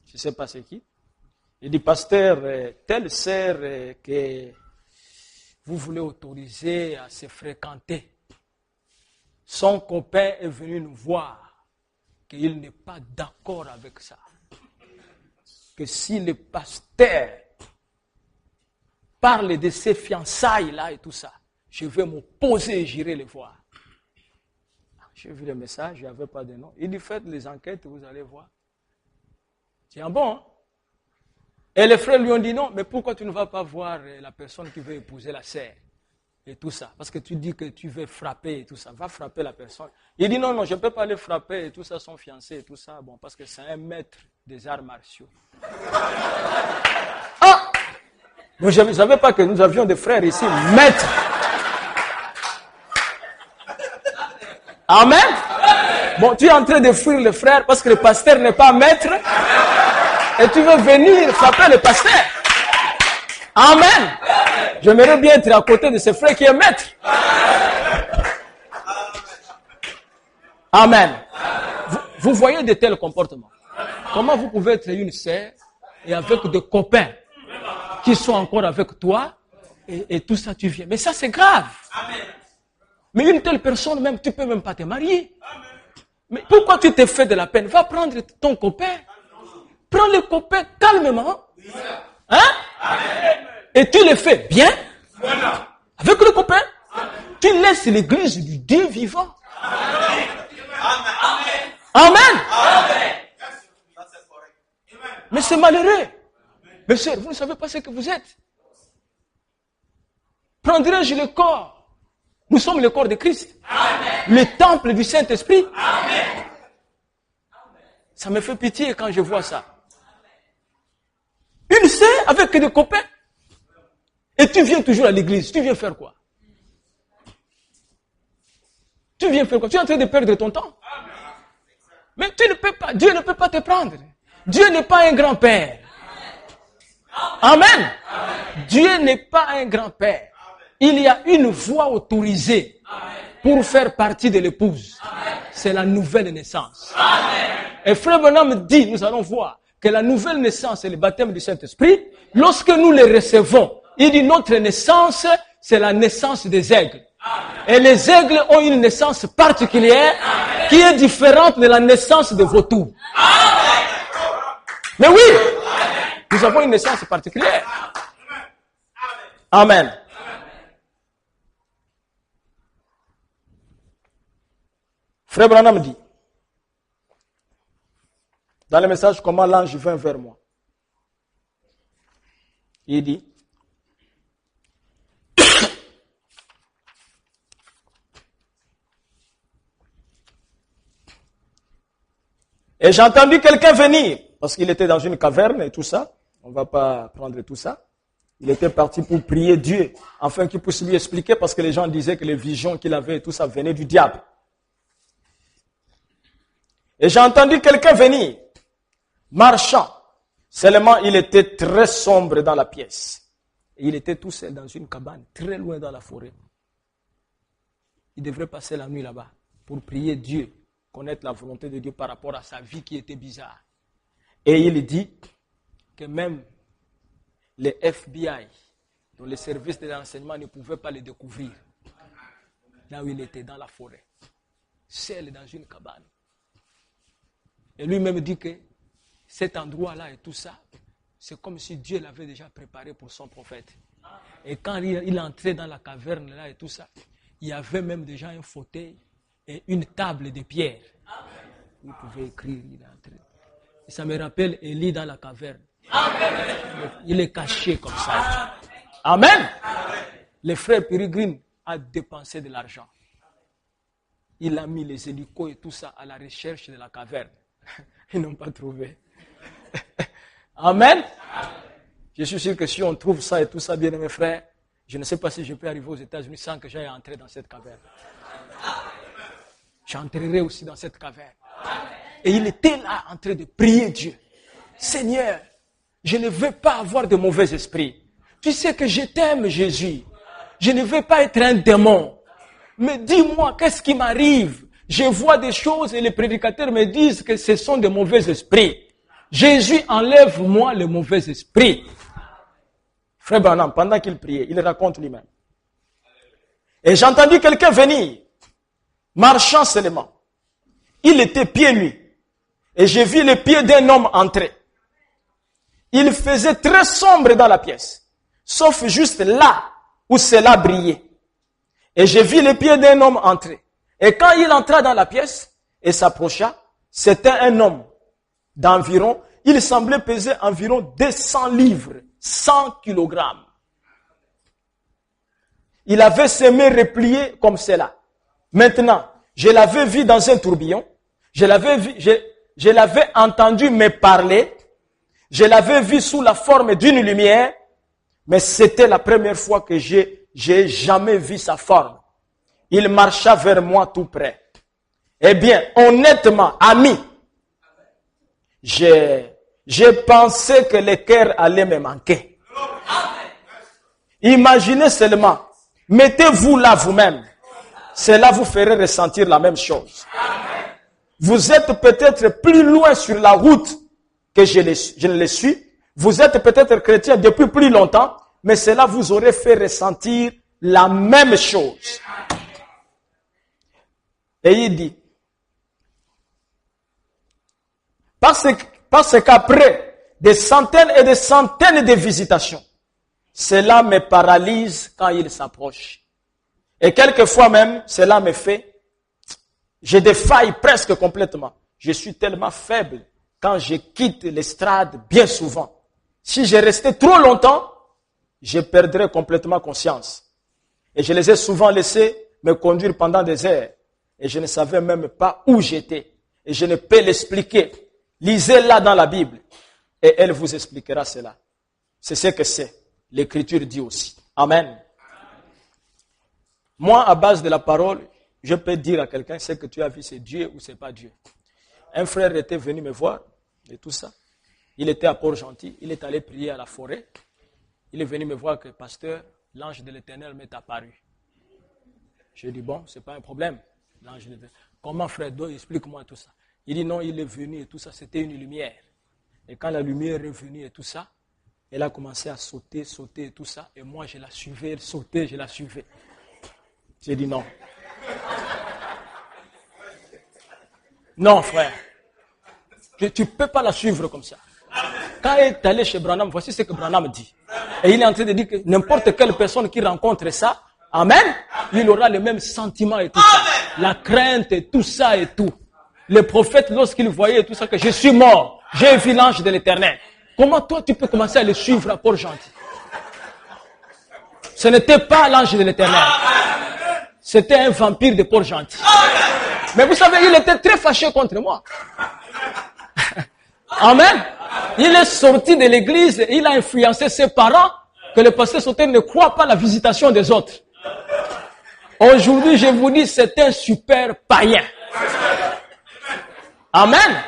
Je ne sais pas c'est qui. Il dit, pasteur, telle sœur que vous voulez autoriser à se fréquenter. Son copain est venu nous voir qu'il n'est pas d'accord avec ça. Que si le pasteur parle de ses fiançailles là et tout ça, je vais m'opposer et j'irai le voir. J'ai vu le message, il n'y avait pas de nom. Il dit, faites les enquêtes, vous allez voir. C'est un bon, hein? Et les frères lui ont dit, non, mais pourquoi tu ne vas pas voir la personne qui veut épouser la sœur et tout ça? Parce que tu dis que tu veux frapper et tout ça. Va frapper la personne. Il dit, non, je ne peux pas aller frapper et tout ça, son fiancé et tout ça. Bon, parce que c'est un maître des arts martiaux. Ah! Donc, je ne savais pas que nous avions des frères ici, maîtres. Amen. Bon, tu es en train de fuir le frère parce que le pasteur n'est pas maître. Et tu veux venir frapper le pasteur. Amen. J'aimerais bien être à côté de ce frère qui est maître. Amen. Vous voyez de tels comportements. Comment vous pouvez être une sœur et avec des copains qui sont encore avec toi et tout ça tu viens. Mais ça c'est grave. Mais une telle personne même, tu peux même pas te marier. Mais pourquoi tu te fais de la peine? Va prendre ton copain. Prends le copain calmement. Hein? Et tu le fais bien. Avec le copain. Tu laisses l'église du Dieu vivant. Amen. Mais c'est malheureux. Mais sœur, vous ne savez pas ce que vous êtes. Prendrai-je le corps? Nous sommes le corps de Christ. Le temple du Saint-Esprit. Ça me fait pitié quand je vois ça. Une sœur avec des copains. Et tu viens toujours à l'église. Tu viens faire quoi? Tu viens faire quoi? Tu es en train de perdre ton temps. Mais tu ne peux pas, Dieu ne peut pas te prendre. Dieu n'est pas un grand-père. Amen. Dieu n'est pas un grand-père. Il y a une voie autorisée pour faire partie de l'épouse. C'est la nouvelle naissance. Et Frère Branham dit, nous allons voir, que la nouvelle naissance est le baptême du Saint-Esprit. Lorsque nous le recevons, il dit notre naissance, c'est la naissance des aigles. Et les aigles ont une naissance particulière qui est différente de la naissance des vautours. Mais oui, nous avons une naissance particulière. Amen. Frère Branham dit, dans le message comment l'ange vint vers moi, il dit, et j'ai entendu quelqu'un venir, parce qu'il était dans une caverne et tout ça, on ne va pas prendre tout ça, il était parti pour prier Dieu, afin qu'il puisse lui expliquer, parce que les gens disaient que les visions qu'il avait et tout ça venaient du diable. Et j'ai entendu quelqu'un venir, marchant. Seulement, il était très sombre dans la pièce. Et il était tout seul dans une cabane, très loin dans la forêt. Il devrait passer la nuit là-bas pour prier Dieu, connaître la volonté de Dieu par rapport à sa vie qui était bizarre. Et il dit que même les FBI, dont les services de renseignement ne pouvaient pas le découvrir, là où il était, dans la forêt, seul dans une cabane. Et lui-même dit que cet endroit-là et tout ça, c'est comme si Dieu l'avait déjà préparé pour son prophète. Et quand il entrait dans la caverne là et tout ça, il y avait même déjà un fauteuil et une table de pierre. Il pouvait écrire, il est entré. Et ça me rappelle Élie dans la caverne. Il est caché comme ça. Amen. Le frère Peregrine a dépensé de l'argent. Il a mis les hélicos et tout ça à la recherche de la caverne. Ils n'ont pas trouvé. Amen. Je suis sûr que si on trouve ça et tout ça, bien mes frères, je ne sais pas si je peux arriver aux États-Unis sans que j'aille entrer dans cette caverne. J'entrerai aussi dans cette caverne. Et il était là en train de prier Dieu. Seigneur, je ne veux pas avoir de mauvais esprits. Tu sais que je t'aime, Jésus. Je ne veux pas être un démon. Mais dis-moi, qu'est-ce qui m'arrive? Je vois des choses et les prédicateurs me disent que ce sont de mauvais esprits. Jésus, enlève-moi les mauvais esprits. Frère Branham, pendant qu'il priait, il raconte lui-même. Et j'ai entendu quelqu'un venir, marchant seulement. Il était pieds nus. Et j'ai vu les pieds d'un homme entrer. Il faisait très sombre dans la pièce, sauf juste là où cela brillait. Et j'ai vu les pieds d'un homme entrer. Et quand il entra dans la pièce et s'approcha, c'était un homme d'environ, il semblait peser environ 200 livres, 100 kilogrammes. Il avait ses mains repliées comme cela. Maintenant, je l'avais vu dans un tourbillon, je l'avais entendu me parler, je l'avais vu sous la forme d'une lumière, mais c'était la première fois que j'ai jamais vu sa forme. Il marcha vers moi tout près. Eh bien, honnêtement, ami, j'ai pensé que le cœur allait me manquer. Imaginez seulement, mettez-vous là vous-même. Cela vous ferait ressentir la même chose. Vous êtes peut-être plus loin sur la route que je ne le suis. Vous êtes peut-être chrétien depuis plus longtemps, mais cela vous aurait fait ressentir la même chose. Et il dit, parce qu'après des centaines et des centaines de visitations, cela me paralyse quand il s'approche. Et quelquefois même, cela me fait, je défaille presque complètement. Je suis tellement faible quand je quitte l'estrade bien souvent. Si je restais trop longtemps, je perdrais complètement conscience. Et je les ai souvent laissés me conduire pendant des heures. Et je ne savais même pas où j'étais. Et je ne peux l'expliquer. Lisez-la dans la Bible. Et elle vous expliquera cela. C'est ce que c'est. L'Écriture dit aussi. Amen. Moi, à base de la parole, je peux dire à quelqu'un, ce que tu as vu, c'est Dieu ou c'est pas Dieu. Un frère était venu me voir et tout ça. Il était à Port-Gentil. Il est allé prier à la forêt. Il est venu me voir que, pasteur, l'ange de l'Éternel m'est apparu. J'ai dit, bon, c'est pas un problème. L'ange de l'Éternel. Comment, frère Do, explique-moi tout ça. Il dit, non, il est venu et tout ça, c'était une lumière. Et quand la lumière est venue et tout ça, elle a commencé à sauter et tout ça. Et moi, je la suivais, elle sautait, je la suivais. J'ai dit non. Non, frère. Tu ne peux pas la suivre comme ça. Quand elle est allée chez Branham, voici ce que Branham dit. Et il est en train de dire que n'importe quelle personne qui rencontre ça, amen, il aura le même sentiment et tout ça. La crainte et tout ça et tout. Les prophètes, lorsqu'ils voyaient tout ça, que je suis mort, j'ai vu l'ange de l'Éternel. Comment toi tu peux commencer à le suivre à Port-Gentil? Ce n'était pas l'ange de l'Éternel. C'était un vampire de Port-Gentil. Mais vous savez, il était très fâché contre moi. Amen. Il est sorti de l'église et il a influencé ses parents que le pasteur Sauter ne croit pas à la visitation des autres. Aujourd'hui, je vous dis, c'est un super païen. Amen.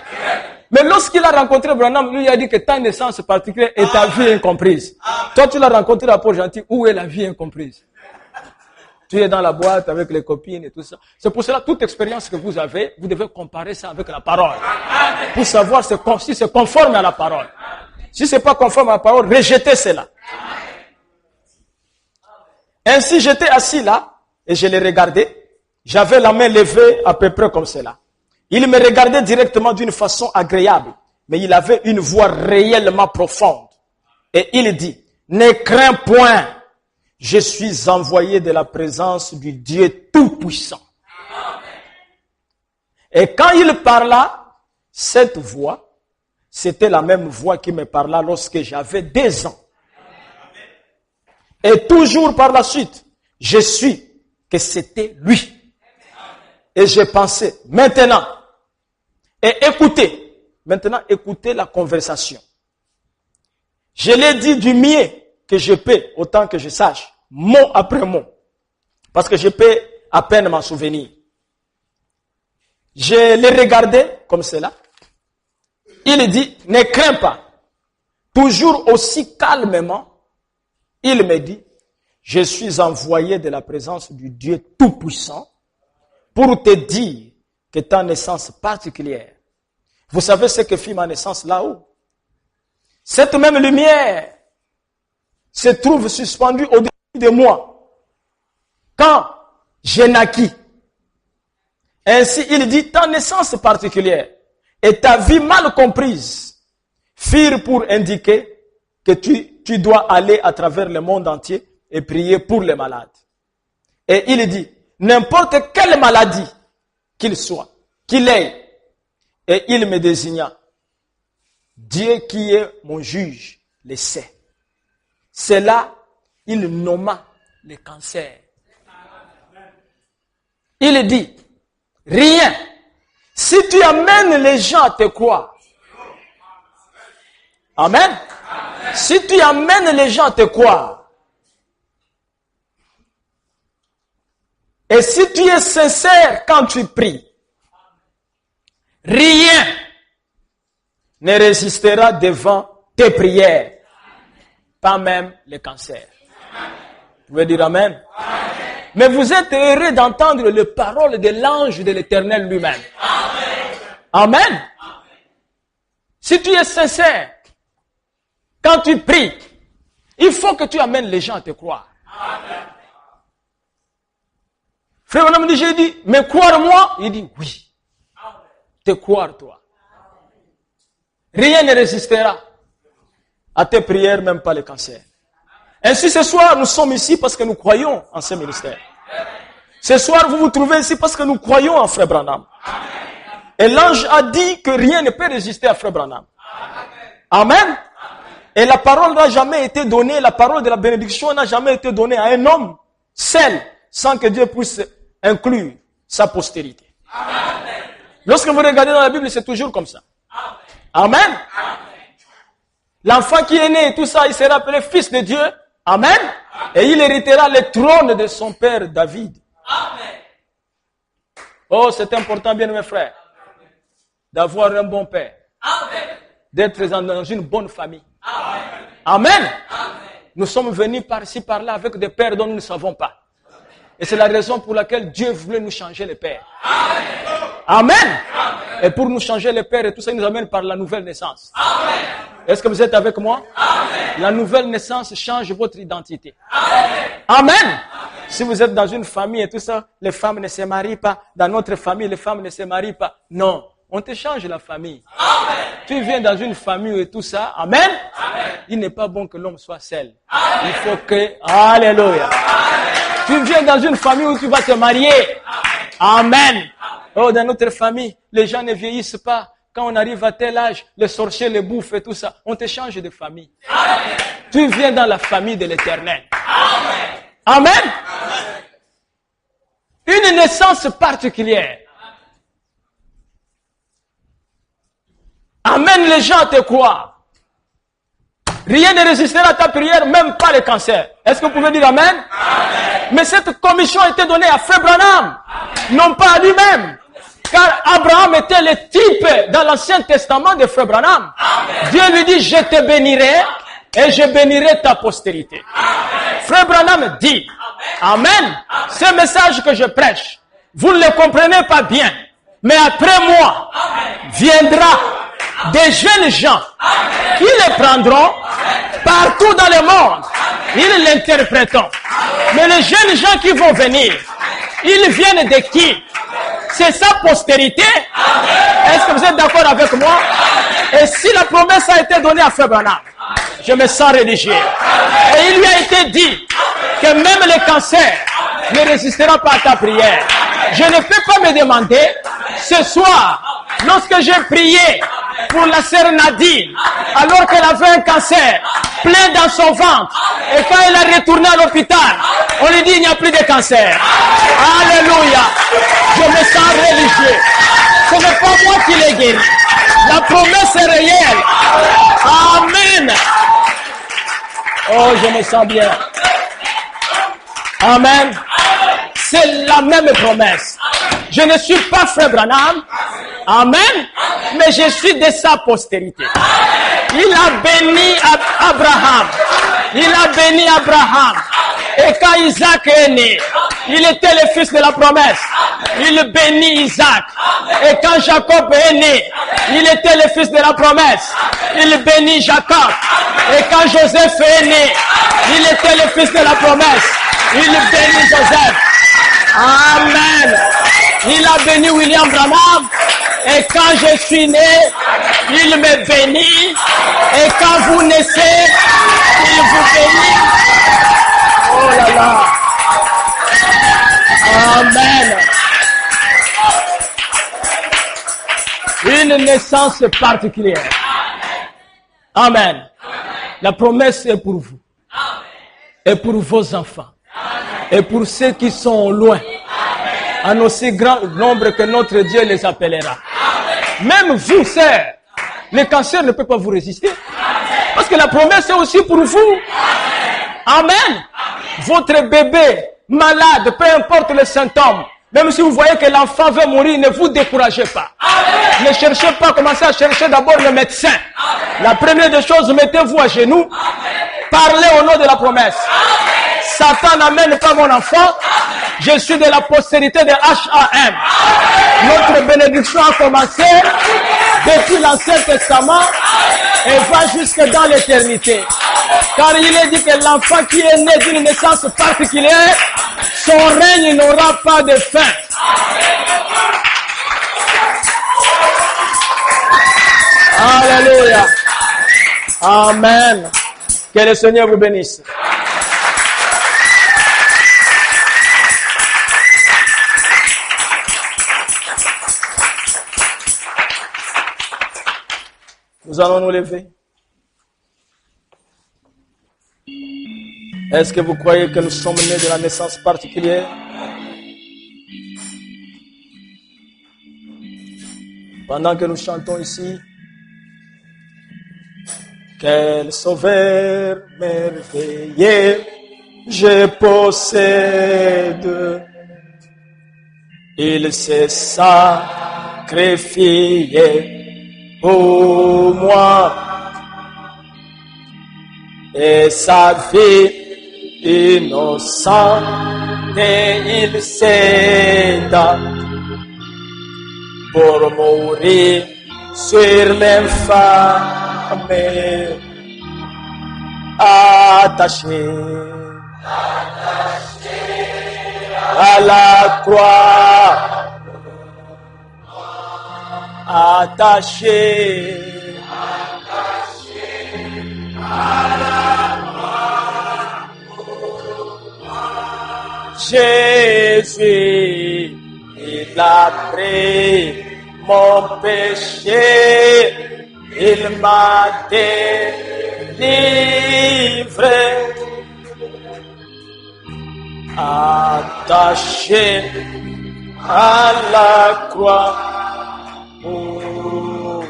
Mais lorsqu'il a rencontré Branham, lui il a dit que ta naissance particulière est ta vie incomprise. Toi, tu l'as rencontré à Port-Gentil, où est la vie incomprise? Tu es dans la boîte avec les copines et tout ça. C'est pour cela, toute expérience que vous avez, vous devez comparer ça avec la parole. Pour savoir si c'est conforme à la parole. Si c'est pas conforme à la parole, rejetez cela. Ainsi, j'étais assis là, et je les regardais. J'avais la main levée à peu près comme cela. Il me regardait directement d'une façon agréable, mais il avait une voix réellement profonde. Et il dit, ne crains point. Je suis envoyé de la présence du Dieu Tout-Puissant. Et quand il parla, cette voix, c'était la même voix qui me parla lorsque j'avais 2 ans. Et toujours par la suite, je suis que c'était lui. Et j'ai pensé, maintenant, et maintenant écoutez la conversation. Je l'ai dit du mieux que je peux, autant que je sache, mot après mot, parce que je peux à peine m'en souvenir. Je l'ai regardé comme cela. Il dit, ne crains pas. Toujours aussi calmement, il me dit, je suis envoyé de la présence du Dieu Tout-Puissant pour te dire que ta naissance particulière. Vous savez ce que fit ma naissance là-haut? Cette même lumière se trouve suspendue au-dessus de moi. Quand j'ai naquis. Ainsi, il dit, ta naissance particulière et ta vie mal comprise firent pour indiquer que tu dois aller à travers le monde entier et prier pour les malades. Et il dit, n'importe quelle maladie qu'il soit, qu'il ait, et il me désigna. Dieu qui est mon juge le sait. C'est là, il nomma le cancer. Il dit, rien. Si tu amènes les gens à te croire. Amen. Si tu amènes les gens à te croire. Et si tu es sincère quand tu pries. Rien ne résistera devant tes prières. Pas même le cancer. Vous pouvez dire amen? Amen. Mais vous êtes heureux d'entendre les paroles de l'ange de l'Éternel lui-même. Amen. Amen. Amen. Si tu es sincère, quand tu pries, il faut que tu amènes les gens à te croire. Amen. Frère Branham dit, j'ai dit, mais croire-moi? Il dit, oui. Amen. Te croire toi. Rien ne résistera à tes prières, même pas le cancer. Ainsi, ce soir, nous sommes ici parce que nous croyons en ce ministère. Ce soir, vous vous trouvez ici parce que nous croyons en Frère Branham. Et l'ange a dit que rien ne peut résister à Frère Branham. Amen. Et la parole n'a jamais été donnée, la parole de la bénédiction n'a jamais été donnée à un homme seul, sans que Dieu puisse inclure sa postérité. Lorsque vous regardez dans la Bible, c'est toujours comme ça. Amen. L'enfant qui est né et tout ça, il sera appelé fils de Dieu. Amen. Et il héritera le trône de son père David. Amen. Oh, c'est important, bien mes frères. d'avoir un bon père, d'être dans une bonne famille. Amen. Nous sommes venus par-ci, par-là avec des pères dont nous ne savons pas. Et c'est la raison pour laquelle Dieu voulait nous changer les pères. Amen. Et pour nous changer les pères et tout ça, il nous amène par la nouvelle naissance. Est-ce que vous êtes avec moi? La nouvelle naissance change votre identité. Amen. Si vous êtes dans une famille et tout ça, les femmes ne se marient pas. Dans notre famille, les femmes ne se marient pas. Non, on te change la famille. Tu viens dans une famille et tout ça. Amen. Il n'est pas bon que l'homme soit seul. Il faut que... Alléluia. Tu viens dans une famille où tu vas te marier. Amen. Oh, dans notre famille, les gens ne vieillissent pas. Quand on arrive à tel âge, les sorciers les bouffent et tout ça. On te change de famille. Amen. Tu viens dans la famille de l'Éternel. Amen. Amen. Une naissance particulière. Amène les gens à te croire. Rien ne résistera à ta prière, même pas le cancer. Est-ce que vous pouvez dire Amen? Amen. Mais cette commission a été donnée à Frère Branham, non pas à lui-même. Car Abraham était le type dans l'Ancien Testament de Frère Branham. Amen. Dieu lui dit, je te bénirai et je bénirai ta postérité. Amen. Frère Branham dit, Amen. Amen. Ce message que je prêche, vous ne le comprenez pas bien. Mais après moi, viendra des jeunes gens qui le prendront partout dans le monde. Ils l'interpréteront. Mais les jeunes gens qui vont venir, ils viennent de qui? C'est sa postérité. Est-ce que vous êtes d'accord avec moi? Et si la promesse a été donnée à Frère Branham, je me sens religieux. Et il lui a été dit que même le cancer ne résistera pas à ta prière. Je ne peux pas me demander ce soir, lorsque j'ai prié pour la sœur Nadine, alors qu'elle avait un cancer plein dans son ventre, et quand elle est retournée à l'hôpital, on lui dit il n'y a plus de cancer. Alléluia. Je me sens religieux. Ce n'est pas moi qui l'ai guéri. La promesse est réelle. Amen. Oh, je me sens bien. Amen. C'est la même promesse. Je ne suis pas Frère Branham. Amen. Mais je suis de sa postérité. Il a béni Abraham. Il a béni Abraham. Et quand Isaac est né, il était le fils de la promesse. Il bénit Isaac. Et quand Jacob est né, il était le fils de la promesse. Il bénit Jacob. Et quand Joseph est né, il était le fils de la promesse. Il bénit Joseph. Amen. Il a béni William Branham. Et quand je suis né, il me bénit. Et quand vous naissez, il vous bénit. Oh là là. Amen. Une naissance particulière. Amen. La promesse est pour vous. Et pour vos enfants. Et pour ceux qui sont loin. En aussi grand nombre que notre Dieu les appellera. Même vous, sœurs, le cancer ne peut pas vous résister. Parce que la promesse est aussi pour vous. Amen. Votre bébé malade, peu importe les symptômes, même si vous voyez que l'enfant veut mourir, ne vous découragez pas. Ne cherchez pas, commencez à chercher d'abord le médecin. La première des choses, mettez-vous à genoux. Parlez au nom de la promesse. Satan n'amène pas mon enfant. Je suis de la postérité de HAM. Notre bénédiction a commencé depuis l'Ancien Testament et va jusque dans l'éternité. Car il est dit que l'enfant qui est né d'une naissance particulière, son règne n'aura pas de fin. Alléluia. Amen. Que le Seigneur vous bénisse. Nous allons nous lever. Est-ce que vous croyez que nous sommes nés de la naissance particulière? Pendant que nous chantons ici, quel sauveur merveilleux je possède. Il s'est sacrifié sacrifié pour moi. Et sa vie innocente, et il céda pour mourir sur l'infâme, attaché à la croix, attaché à la croix. Jésus, il a pris mon péché, il m'a délivré, attaché à la croix. Oh.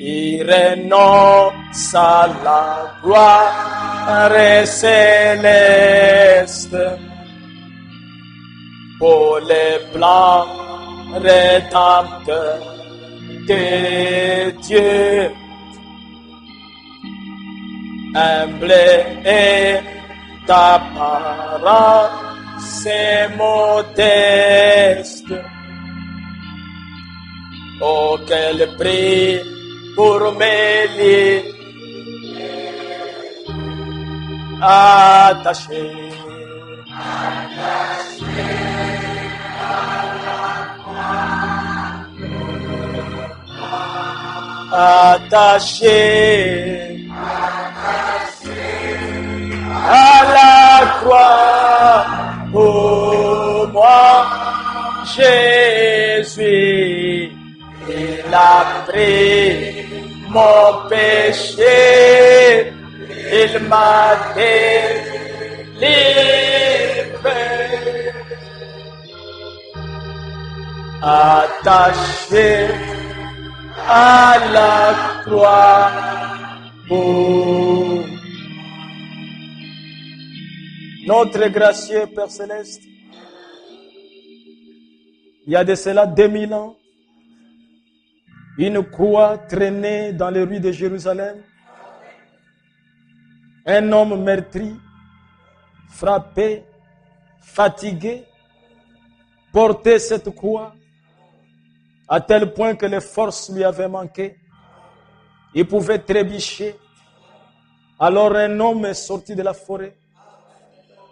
Il renonce à la gloire céleste pour les blancs rédempteurs de Dieu. Humble et d'apparence modeste. Oh, quel prix pour mes liens attachés. Attaché à la croix pour moi, Jésus, il a pris mon péché, il m'a délivré, attaché à la croix pour notre gracieux Père Céleste. Il y a de cela 2000 ans, une croix traînée dans les rues de Jérusalem, un homme meurtri, frappé, fatigué, portait cette croix à tel point que les forces lui avaient manqué. Il pouvait trébucher. Alors un homme est sorti de la forêt,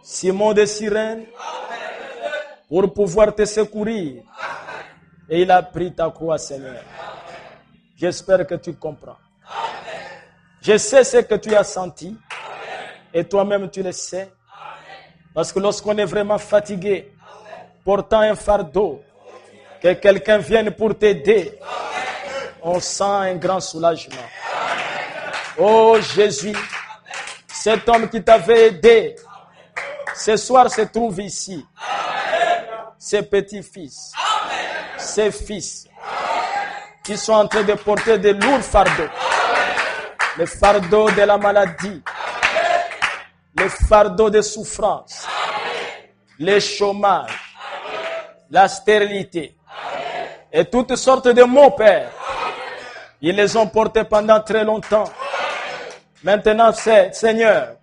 Simon de Cyrène, pour pouvoir te secourir. Et il a pris ta croix, Seigneur. J'espère que tu comprends. Je sais ce que tu as senti. Et toi-même, tu le sais. Parce que lorsqu'on est vraiment fatigué, portant un fardeau, que quelqu'un vienne pour t'aider, on sent un grand soulagement. Oh Jésus, cet homme qui t'avait aidé, ce soir se trouve ici. Ses petits-fils, ses fils, qui sont en train de porter de lourds fardeaux. Le fardeau de la maladie, le fardeau de souffrance, le chômage, la stérilité et toutes sortes de maux, Père. Ils les ont portés pendant très longtemps. Maintenant, Seigneur,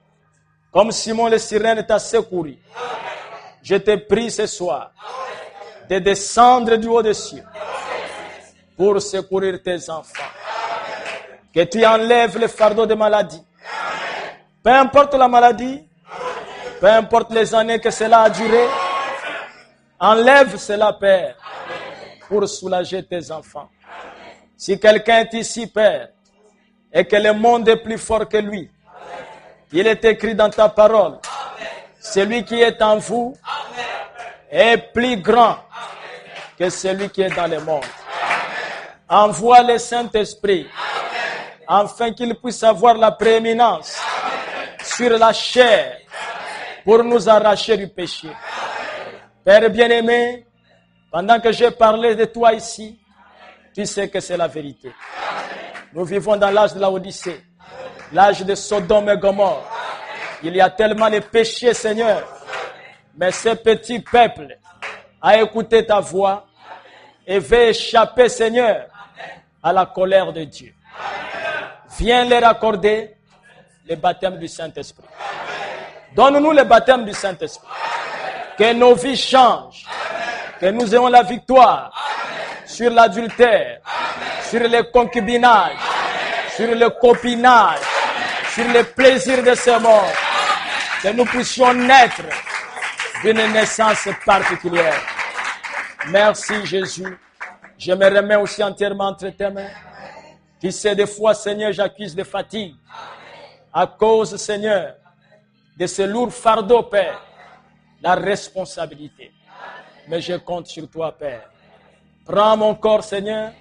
comme Simon le Cyrène t'a secouru, je te prie ce soir de descendre du haut des cieux pour secourir tes enfants. Que tu enlèves le fardeau de maladie. Peu importe la maladie, peu importe les années que cela a duré, enlève cela, Père, pour soulager tes enfants. Si quelqu'un est ici, Père, et que le monde est plus fort que lui, il est écrit dans ta parole, celui qui est en vous est plus grand que celui qui est dans le monde. Envoie le Saint-Esprit, afin qu'il puisse avoir la prééminence sur la chair pour nous arracher du péché. Père bien-aimé, pendant que j'ai parlé de toi ici, tu sais que c'est la vérité. Nous vivons dans l'âge de la Odyssée, l'âge de Sodome et Gomorrhe. Il y a tellement de péchés, Seigneur, mais ce petit peuple a écouté ta voix et veut échapper, Seigneur, à la colère de Dieu. Viens leur accorder le baptême du Saint-Esprit. Donne-nous le baptême du Saint-Esprit. Que nos vies changent. Que nous ayons la victoire sur l'adultère, sur le concubinage, sur le copinage, sur le plaisir de ce monde. Que nous puissions naître d'une naissance particulière. Merci Jésus. Je me remets aussi entièrement entre tes mains. Tu sais, des fois, Seigneur, j'accuse de fatigue. À cause, Seigneur, de ce lourd fardeau, Père, la responsabilité. Mais je compte sur toi, Père. Prends mon corps, Seigneur.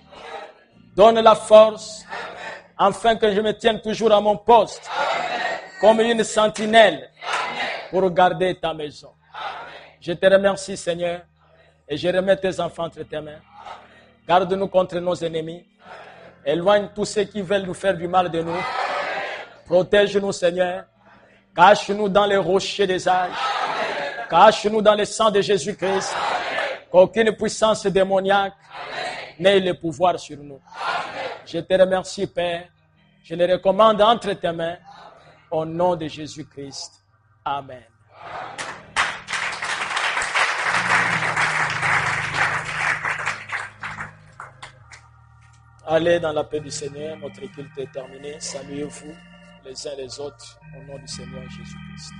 Donne la force, afin que je me tienne toujours à mon poste, comme une sentinelle, pour garder ta maison. Je te remercie, Seigneur, et je remets tes enfants entre tes mains. Garde-nous contre nos ennemis. Éloigne tous ceux qui veulent nous faire du mal de nous. Protège-nous, Seigneur. Cache-nous dans les rochers des âges. Cache-nous dans le sang de Jésus-Christ. Qu'aucune puissance démoniaque n'ait le pouvoir sur nous. Je te remercie, Père. Je les recommande entre tes mains. Au nom de Jésus-Christ. Amen. Allez dans la paix du Seigneur. Notre culte est terminé. Saluez-vous les uns les autres au nom du Seigneur Jésus-Christ.